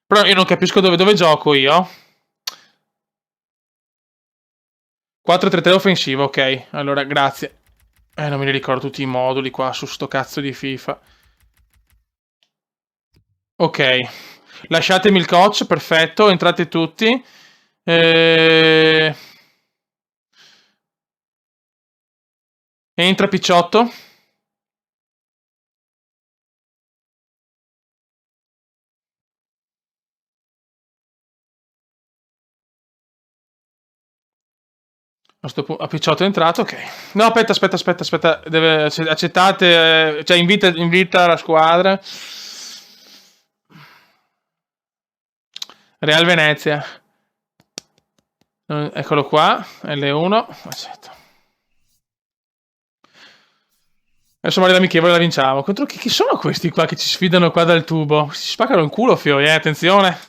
Però io non capisco dove gioco io. 4-3-3 offensivo, ok. Allora, grazie. Non me li ricordo tutti i moduli qua su sto cazzo di FIFA. Ok. Lasciatemi il coach, perfetto. Entrate tutti. Eh, Entra Picciotto. A Picciotto è entrato, ok. No, aspetta. Accettate, cioè invita la squadra. Real Venezia. Eccolo qua, L1. Accetto. Adesso magari l'amichevole la vinciamo. Contro chi sono questi qua che ci sfidano qua dal tubo? Si spaccano il culo, fioi, attenzione.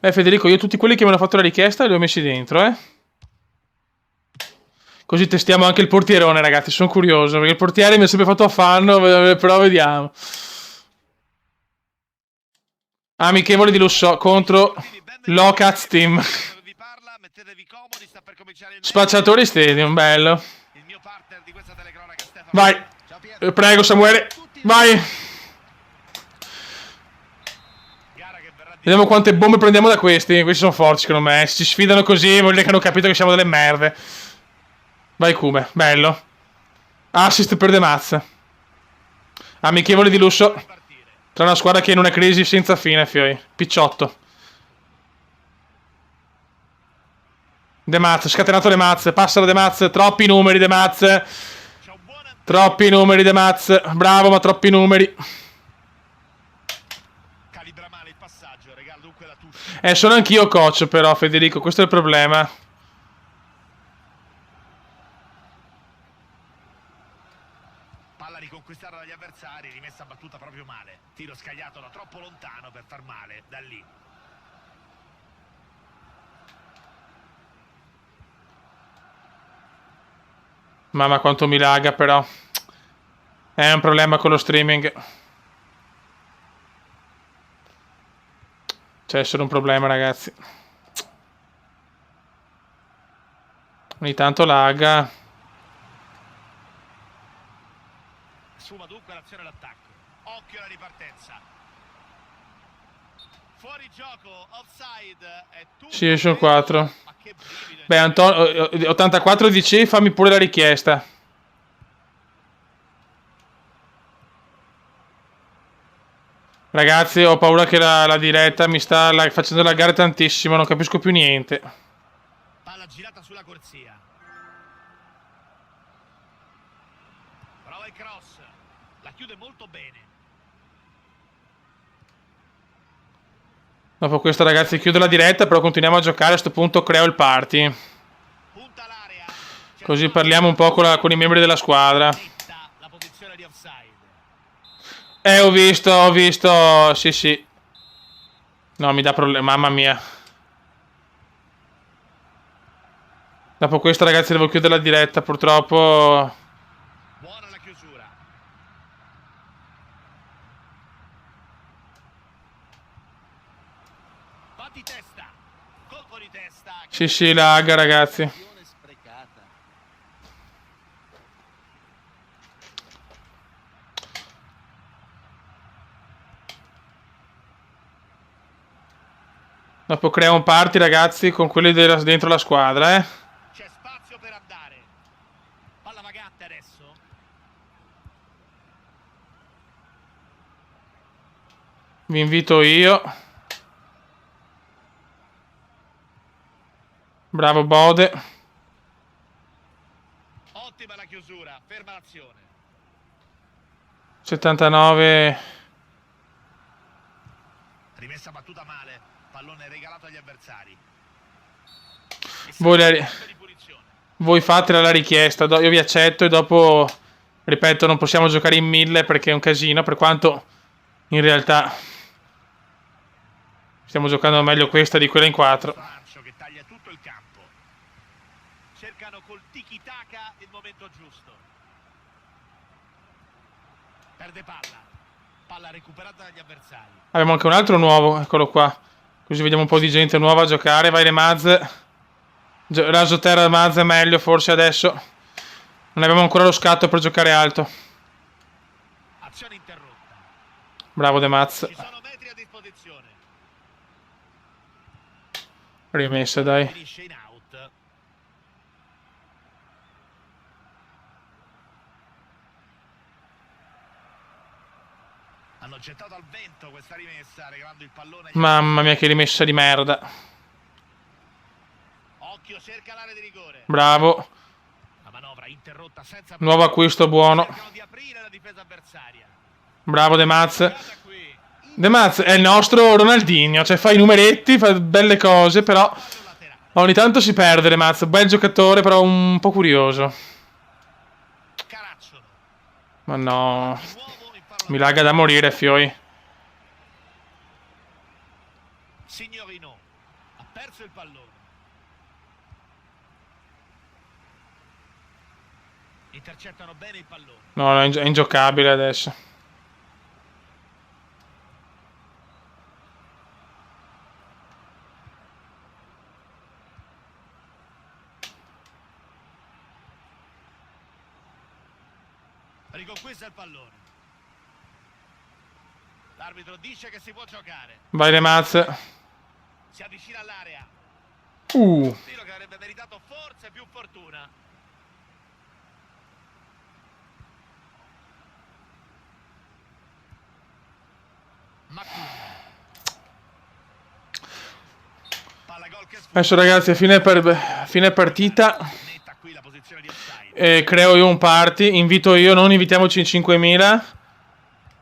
Federico, io tutti quelli che mi hanno fatto la richiesta li ho messi dentro, eh. Così testiamo anche il portierone, ragazzi. Sono curioso, perché il portiere mi ha sempre fatto affanno, però vediamo. Amichevole di lusso contro Locats Team. Spacciatori Stadium, bello. Vai. Prego, Samuele. Vai. Vediamo quante bombe prendiamo da questi. Questi sono forti, secondo me. Se ci sfidano così, vuol dire che hanno capito che siamo delle merde. Vai, Kume. Bello. Assist per De Maz. Amichevole di lusso. Tra una squadra che è in una crisi senza fine, fioi. Picciotto. De Maz, scatenato De Maz. Passalo De Maz. Troppi numeri, De Maz. Troppi numeri, De Maz. Bravo, ma troppi numeri. Sono anch'io coach, però, Federico. Questo è il problema. Palla riconquistata dagli avversari, rimessa battuta proprio male. Tiro scagliato da troppo lontano per far male da lì. Mamma quanto mi laga, però. È un problema con lo streaming. C'è solo un problema, ragazzi. Ogni tanto lagga. Sfuma dunque l'azione d'attacco. Occhio alla ripartenza. Fuori gioco, offside. È tutto. Sì, sono 4. Ma che brivido. Beh, 84 DC, fammi pure la richiesta. Ragazzi, ho paura che la diretta mi sta facendo laggare tantissimo, non capisco più niente. Palla girata sulla corsia. Prova il cross. La chiude molto bene. Dopo questo, ragazzi, chiudo la diretta, però continuiamo a giocare. A questo punto creo il party. Punta l'area. Così parliamo un po' con i membri della squadra. La posizione di offside. Ho visto. Sì. No, mi dà problema, mamma mia. Dopo questo, ragazzi, devo chiudere la diretta, purtroppo. Buona la chiusura. Batti testa. Colpo di testa. Sì, lagga, ragazzi. Sprecata. Dopo creo un party, ragazzi, con quelli dentro la squadra, eh. C'è spazio per andare. Palla vagante adesso. Vi invito io. Bravo Bode. Ottima la chiusura. Ferma l'azione. 79. Rimessa battuta male. Pallone regalato agli avversari. Voi fatela la richiesta, io vi accetto e dopo, ripeto, non possiamo giocare in 1000 perché è un casino, per quanto in realtà stiamo giocando meglio questa di quella in 4. Che taglia tutto il campo. Cercano col tiki-taka il momento giusto. Perde palla. Palla recuperata dagli avversari. Abbiamo anche un altro nuovo, eccolo qua. Così vediamo un po' di gente nuova a giocare. Vai Le Maz. Raso terra Maz è meglio forse adesso. Non abbiamo ancora lo scatto per giocare alto. Azione interrotta. Bravo De Maz. Ci sono metri a disposizione. Rimessa, dai. Finisce in out. Hanno gettato al vento questa rimessa, regalando il pallone. Mamma mia, che rimessa di merda. Occhio, cerca l'area di rigore. Bravo. La manovra interrotta senza Nuovo acquisto buono. cercano di aprire la difesa avversaria. Bravo De Maz. Giocata qui. De Maz è il nostro Ronaldinho. Cioè fa i numeretti, fa belle cose, però Fallo laterale. ogni tanto si perde De Maz. Bel giocatore, però un po' curioso. Caracciolo. Ma no. Di nuovo in fallo Mi laga da morire, Fioi. Signorino. Ha perso il pallone. Intercettano bene il pallone. No, è ingiocabile adesso. Riconquista il pallone. L'arbitro dice che si può giocare. Vai De Maz. Si avvicina all'area. Uh. Tiro che avrebbe meritato forse più fortuna. Macuna. Palla gol che sfugge. Adesso ragazzi, fine partita. Netta qui la posizione di offside. Creo io un party. Invito io, non invitiamoci in 5.000.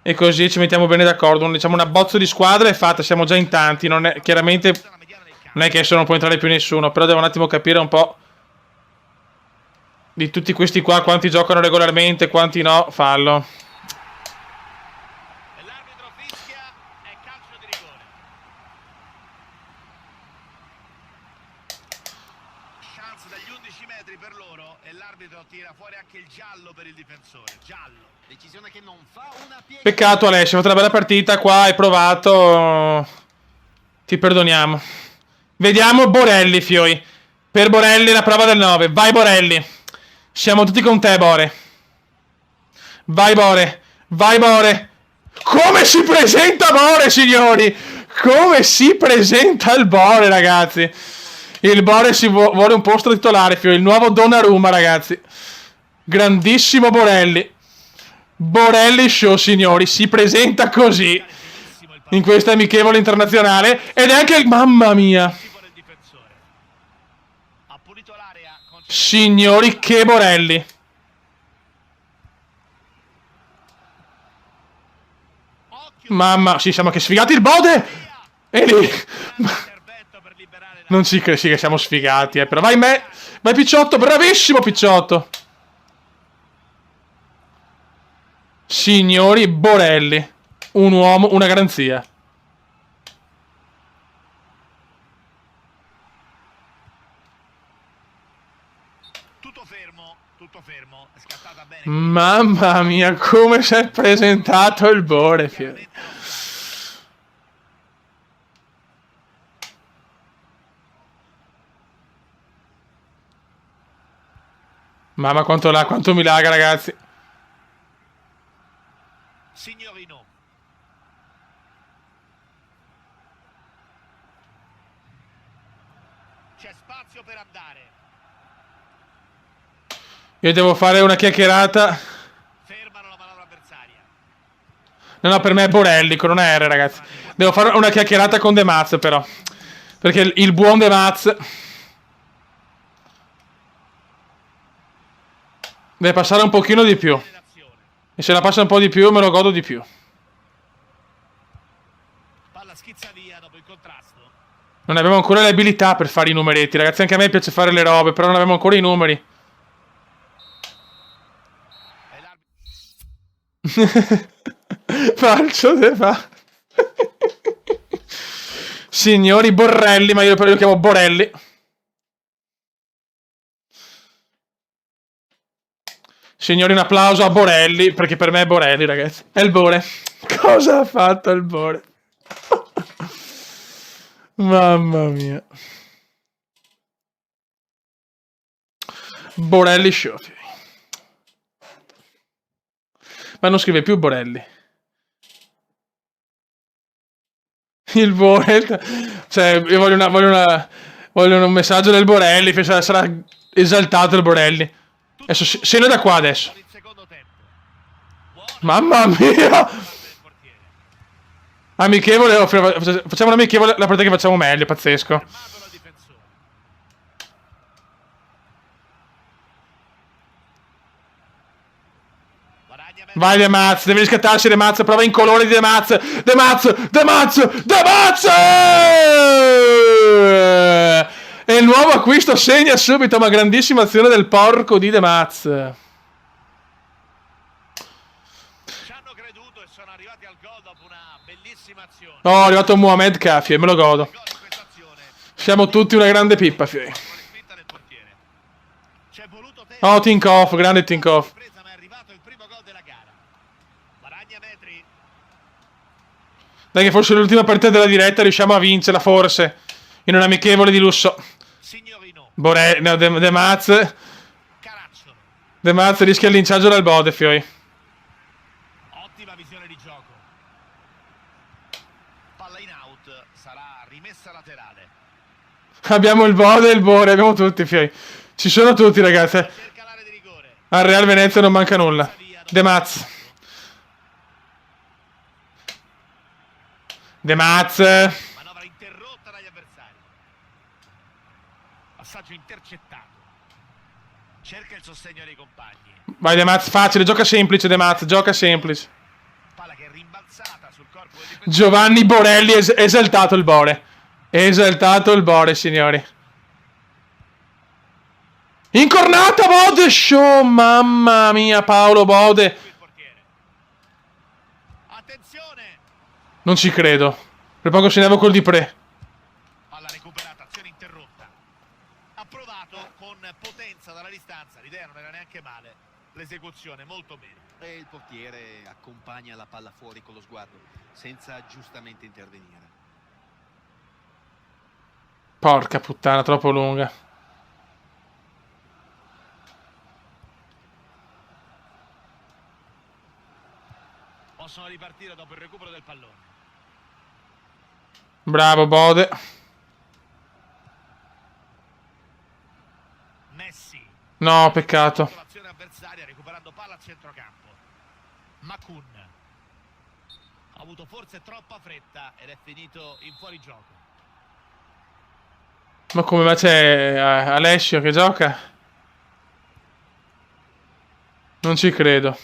E così ci mettiamo bene d'accordo. Diciamo una bozza di squadra è fatta. Siamo già in tanti. Non è, chiaramente Zona mediana del campo. non è che adesso non può entrare più nessuno. Però devo un attimo capire un po' di tutti questi qua. Quanti giocano regolarmente, quanti no. Fallo. E l'arbitro fischia, è calcio di rigore. Chance dagli 11 metri per loro e l'arbitro tira fuori anche il giallo per il difensore. Giallo. Decisione che non fa una piega. Peccato Alessio, hai fatto una bella partita qua, hai provato. Ti perdoniamo. Vediamo Borelli, Fioi. Per Borelli la prova del 9. Vai Borelli. Siamo tutti con te, Bore. Vai Bore. Vai Bore. Come si presenta Bore, signori? Come si presenta il Bore, ragazzi? Il Bore vuole un posto titolare, Fioi. Il nuovo Donnarumma, ragazzi. Grandissimo Borelli. Borelli Show, signori, si presenta così Benissimo il in questa amichevole internazionale ed è anche, mamma mia, tipo del difensore. Ha pulito l'area. signori, che Borelli. Occhio. Mamma, sì, siamo anche sfigati, il Bode è lì. Intervento per liberare la Non ci credi, sì che siamo sfigati, però vai vai Picciotto, bravissimo Picciotto. Signori, Borelli, un uomo, una garanzia. tutto fermo. È scattata bene. Mamma mia, come si è presentato il Bore, Fiori. Mamma quanto mi laga, ragazzi. Signorino. C'è spazio per andare. Io devo fare una chiacchierata. Fermano la manovra avversaria. No, per me è Borelli, con una R, ragazzi. Devo fare una chiacchierata con De Maz, però. Perché il buon De Maz deve passare un pochino di più. E se la passa un po' di più, me lo godo di più. Palla schizza via dopo il contrasto. Non abbiamo ancora le abilità per fare i numeretti, ragazzi. Anche a me piace fare le robe, però non abbiamo ancora i numeri. E l'arbitro. Falcio De Maz. Signori Borrelli, ma io lo chiamo Borelli. Signori, un applauso a Borelli, perché per me è Borelli, ragazzi. È il Bore. Cosa ha fatto il Bore? Mamma mia. Borelli Show. Ma non scrive più Borelli. Il Borel. Cioè, io voglio un messaggio del Borelli. Sarà esaltato il Borelli. Adesso scendo da qua adesso. Il secondo tempo. Mamma mia! Amichevole. Facciamo un amichevole. La partita che facciamo meglio. Pazzesco. Fermato dal difensore. Guadagna mezzo. Vai De Maz, devi riscattarsi De Maz, prova in colore di De Maz. De Maz, De Maz, De Maz! E il nuovo acquisto segna subito, ma grandissima azione del porco di De Maz. Ci hanno creduto e sono arrivati al gol dopo una bellissima azione. Oh, è arrivato Mohamed Kafi e me lo godo. Gol di questa azione. Siamo tutti una grande pippa, fioi. Con respinta del portiere. C'è voluto tempo. Oh, Tinkoff, grande Tinkoff. Ripresa, ma è arrivato il primo gol della gara. Guadagna metri. Dai che forse l'ultima partita della diretta riusciamo a vincerla, forse. In un amichevole di lusso. Signorino. No, De Maz. Caracciolo. De Maz rischia il linciaggio dal Bode, fioi. Ottima visione di gioco. Palla in out. Sarà rimessa laterale. Abbiamo il Bode e il Bore, abbiamo tutti, fioi. Ci sono tutti, ragazzi. Cerca l'area di rigore. Al Real Venezia non manca nulla. De Maz. De Maz. Manovra interrotta dagli avversari. Passaggio intercettato. Cerca il sostegno dei compagni. Vai De Maz, facile, gioca semplice De Maz, gioca semplice. Palla che è rimbalzata sul corpo del difensore. Giovanni Borelli, esaltato il Bore. Esaltato il Bore, signori. Incornata Bode show, mamma mia, Paolo Bode. Il portiere. Attenzione. Non ci credo. Per poco segnavo col di Pre. Palla recuperata, azione interrotta. Ha provato con potenza dalla distanza. L'idea non era neanche male. L'esecuzione molto bene. E il portiere accompagna la palla fuori con lo sguardo, senza giustamente intervenire. Porca puttana, troppo lunga. Possono ripartire dopo il recupero del pallone. Bravo Bode. Messi. No, peccato. L'azione avversaria recuperando palla a centrocampo. Makun. Ha avuto forse troppa fretta ed è finito in fuorigioco. Ma come, ma c'è Alessio che gioca? Non ci credo.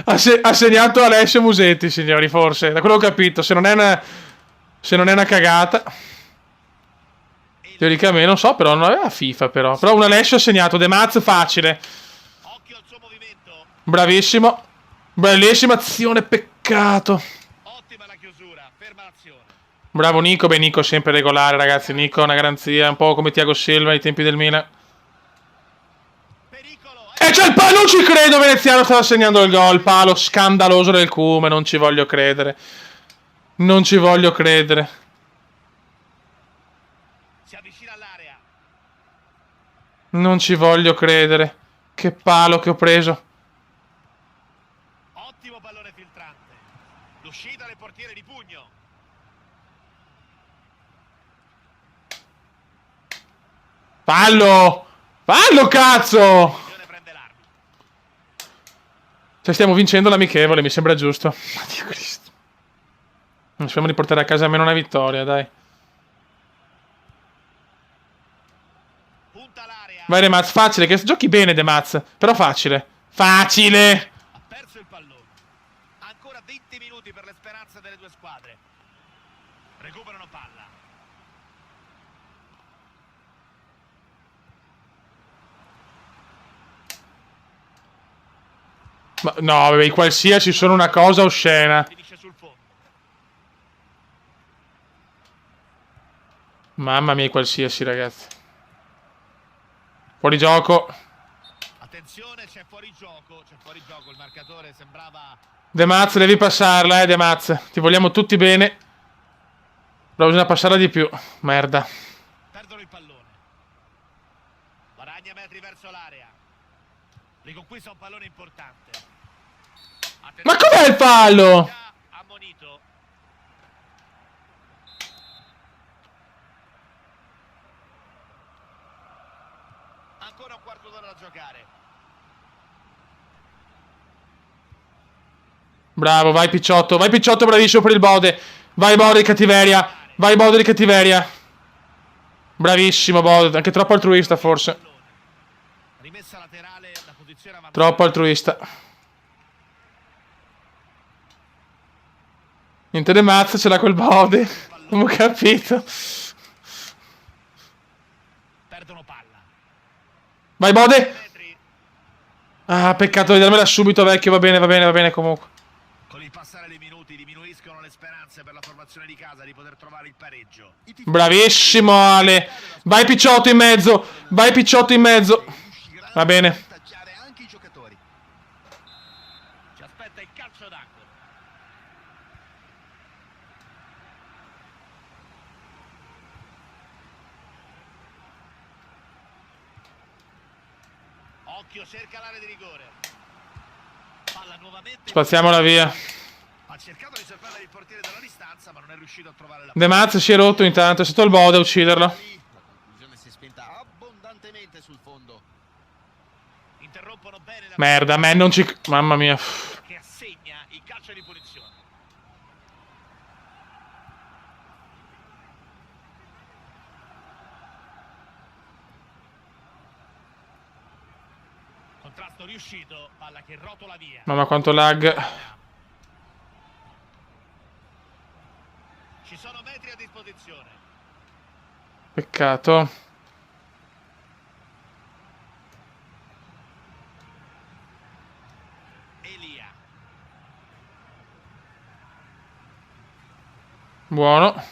Ha segnato Alessio Musetti, signori, forse. Da quello che ho capito, se non è una cagata. Teoricamente, non so, però non aveva FIFA, però. Però un Alessio ha segnato. De Maz facile. Occhio al suo movimento. Bravissimo. Bellissima azione, peccato. Ottima la chiusura. Ferma l'azione. Bravo Nico. Beh, Nico sempre regolare, ragazzi. Nico è una garanzia, un po' come Thiago Silva ai tempi del Milan. Pericolo. E c'è il palo, non ci credo, Veneziano stava segnando il gol. Palo scandaloso del Cume, non ci voglio credere. Non ci voglio credere. Si avvicina all'area. Non ci voglio credere. Che palo che ho preso. Ottimo pallone filtrante. L'uscita del portiere di pugno. Fallo! Fallo, cazzo! Azione prende l'arbitro. Cioè, stiamo vincendo l'amichevole, mi sembra giusto. Dio Cristo. Non speriamo di portare a casa almeno una vittoria, dai. Punta l'area. Vai De Maz, facile, che giochi bene De Maz. Però facile. Facile! Ha perso il pallone. Ancora 20 minuti per le speranze delle due squadre. Recuperano palla. Ma, no, vabbè, i qualsiasi sono una cosa oscena. Finisce sul fondo. Mamma mia, i qualsiasi, ragazzi. Fuori gioco. Attenzione, c'è fuori gioco. C'è fuori gioco. Il marcatore sembrava... De Maz, devi passarla, De Maz. Ti vogliamo tutti bene. Però bisogna passarla di più. Merda. Perdono il pallone. Guadagna metri verso l'area. Riconquista un pallone importante. è il fallo? Ammonito. Ancora un quarto d'ora da giocare. Bravo, vai Picciotto, bravissimo per il Bode. Vai Bode di cattiveria, vai Bode di cattiveria. Bravissimo Bode, anche troppo altruista forse. Rimessa laterale, la posizione avanzata. Troppo altruista. Niente De Mazza, ce l'ha quel Bode. Non ho capito. Perdono palla. Vai Bode. Metri. Ah, peccato di darmela subito vecchio, va bene comunque. Con il passare dei minuti diminuiscono le speranze per la formazione di casa di poter trovare il pareggio. Bravissimo Ale. Vai Picciotto in mezzo, vai Picciotto in mezzo. Riusciranno Va bene. a svantaggiare anche i giocatori. Ci aspetta il calcio d'angolo. Occhio, cerca l'area di rigore. Palla nuovamente. Spaziamola via. Ha cercato di salvare il portiere dalla distanza, ma non è riuscito a trovare la De Mazza si è rotto intanto, è stato il Bode a ucciderlo. Lì, la conclusione si è spenta abbondantemente sul fondo. Interrompono bene la Merda, a me non ci... Mamma mia. che assegna il calcio di punizione. Contrasto riuscito, palla che rotola via. Mamma quanto lag. Ci sono metri a disposizione. Peccato. Elia. Buono.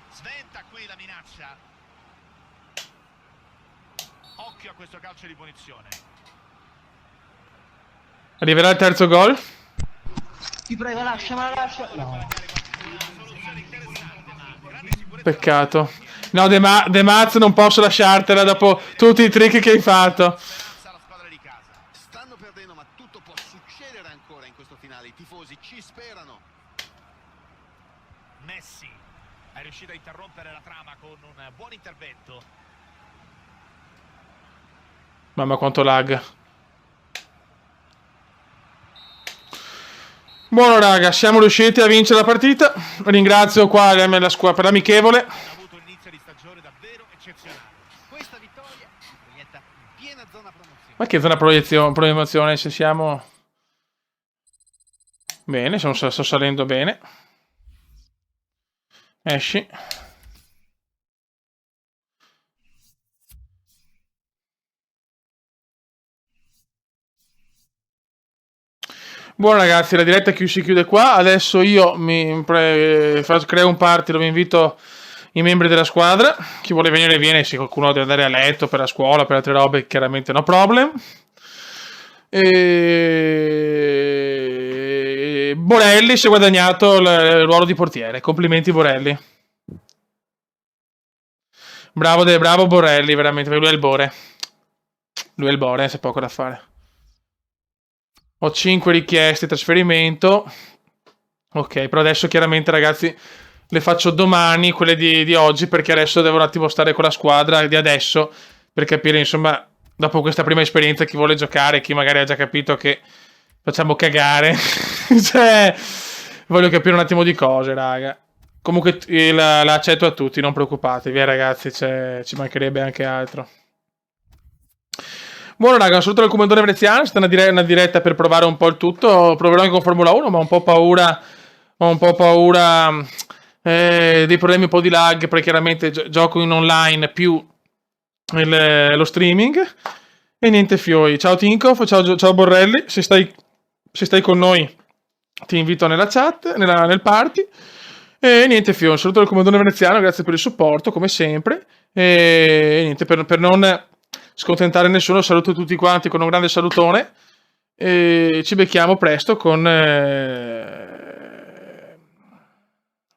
Sventa qui la minaccia. Occhio a questo calcio di punizione. Arriverà il terzo gol. Ti prego, lasciamela, lascia. No. Una soluzione interessante, ma grande sicurezza. Peccato. No, De Mazza non posso lasciartela dopo tutti i trick che hai fatto. Speranza alla squadra di casa. Stanno perdendo, ma tutto può succedere ancora in questo finale. I tifosi ci sperano. Messi è riuscito a interrompere la trama con un buon intervento. Mamma quanto lag. Buono raga, siamo riusciti a vincere la partita. Ringrazio qua la squadra per l'amichevole. Ha avuto un inizio di stagione davvero eccezionale. Questa vittoria proietta in piena zona promozione. Ma che zona promozione se siamo... Bene, sto salendo bene. Esci. Buono ragazzi, la diretta si chiude qua. Adesso io creo un party dove invito i membri della squadra. Chi vuole venire viene, se qualcuno deve andare a letto per la scuola, per altre robe, chiaramente no problem. E... Borelli si è guadagnato il ruolo di portiere. Complimenti Borelli. Bravo Borelli, veramente, lui è il Bore. Lui è il Bore, c'è poco da fare. Ho 5 richieste di trasferimento. Ok, però adesso chiaramente ragazzi le faccio domani, quelle di oggi, perché adesso devo un attimo stare con la squadra di adesso, per capire insomma, dopo questa prima esperienza, chi vuole giocare, chi magari ha già capito che facciamo cagare. Cioè, voglio capire un attimo di cose, raga. Comunque la accetto a tutti, non preoccupatevi, ragazzi, ci mancherebbe anche altro. Buono raga, un saluto dal comandante veneziano, è stata una diretta per provare un po' il tutto, proverò anche con Formula 1, ma ho un po' paura dei problemi, un po' di lag, perché chiaramente gioco in online più lo streaming, e niente fioi. Ciao Tinkoff, ciao Borrelli, se stai con noi ti invito nella chat, nel party, e niente fioi, un saluto dal comandante veneziano, grazie per il supporto, come sempre, e niente, per non scontentare nessuno, saluto tutti quanti con un grande salutone e ci becchiamo presto con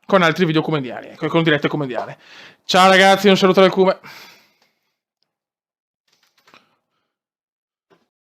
altri video comediali, con dirette comediali. Ciao ragazzi, un saluto dal Cume.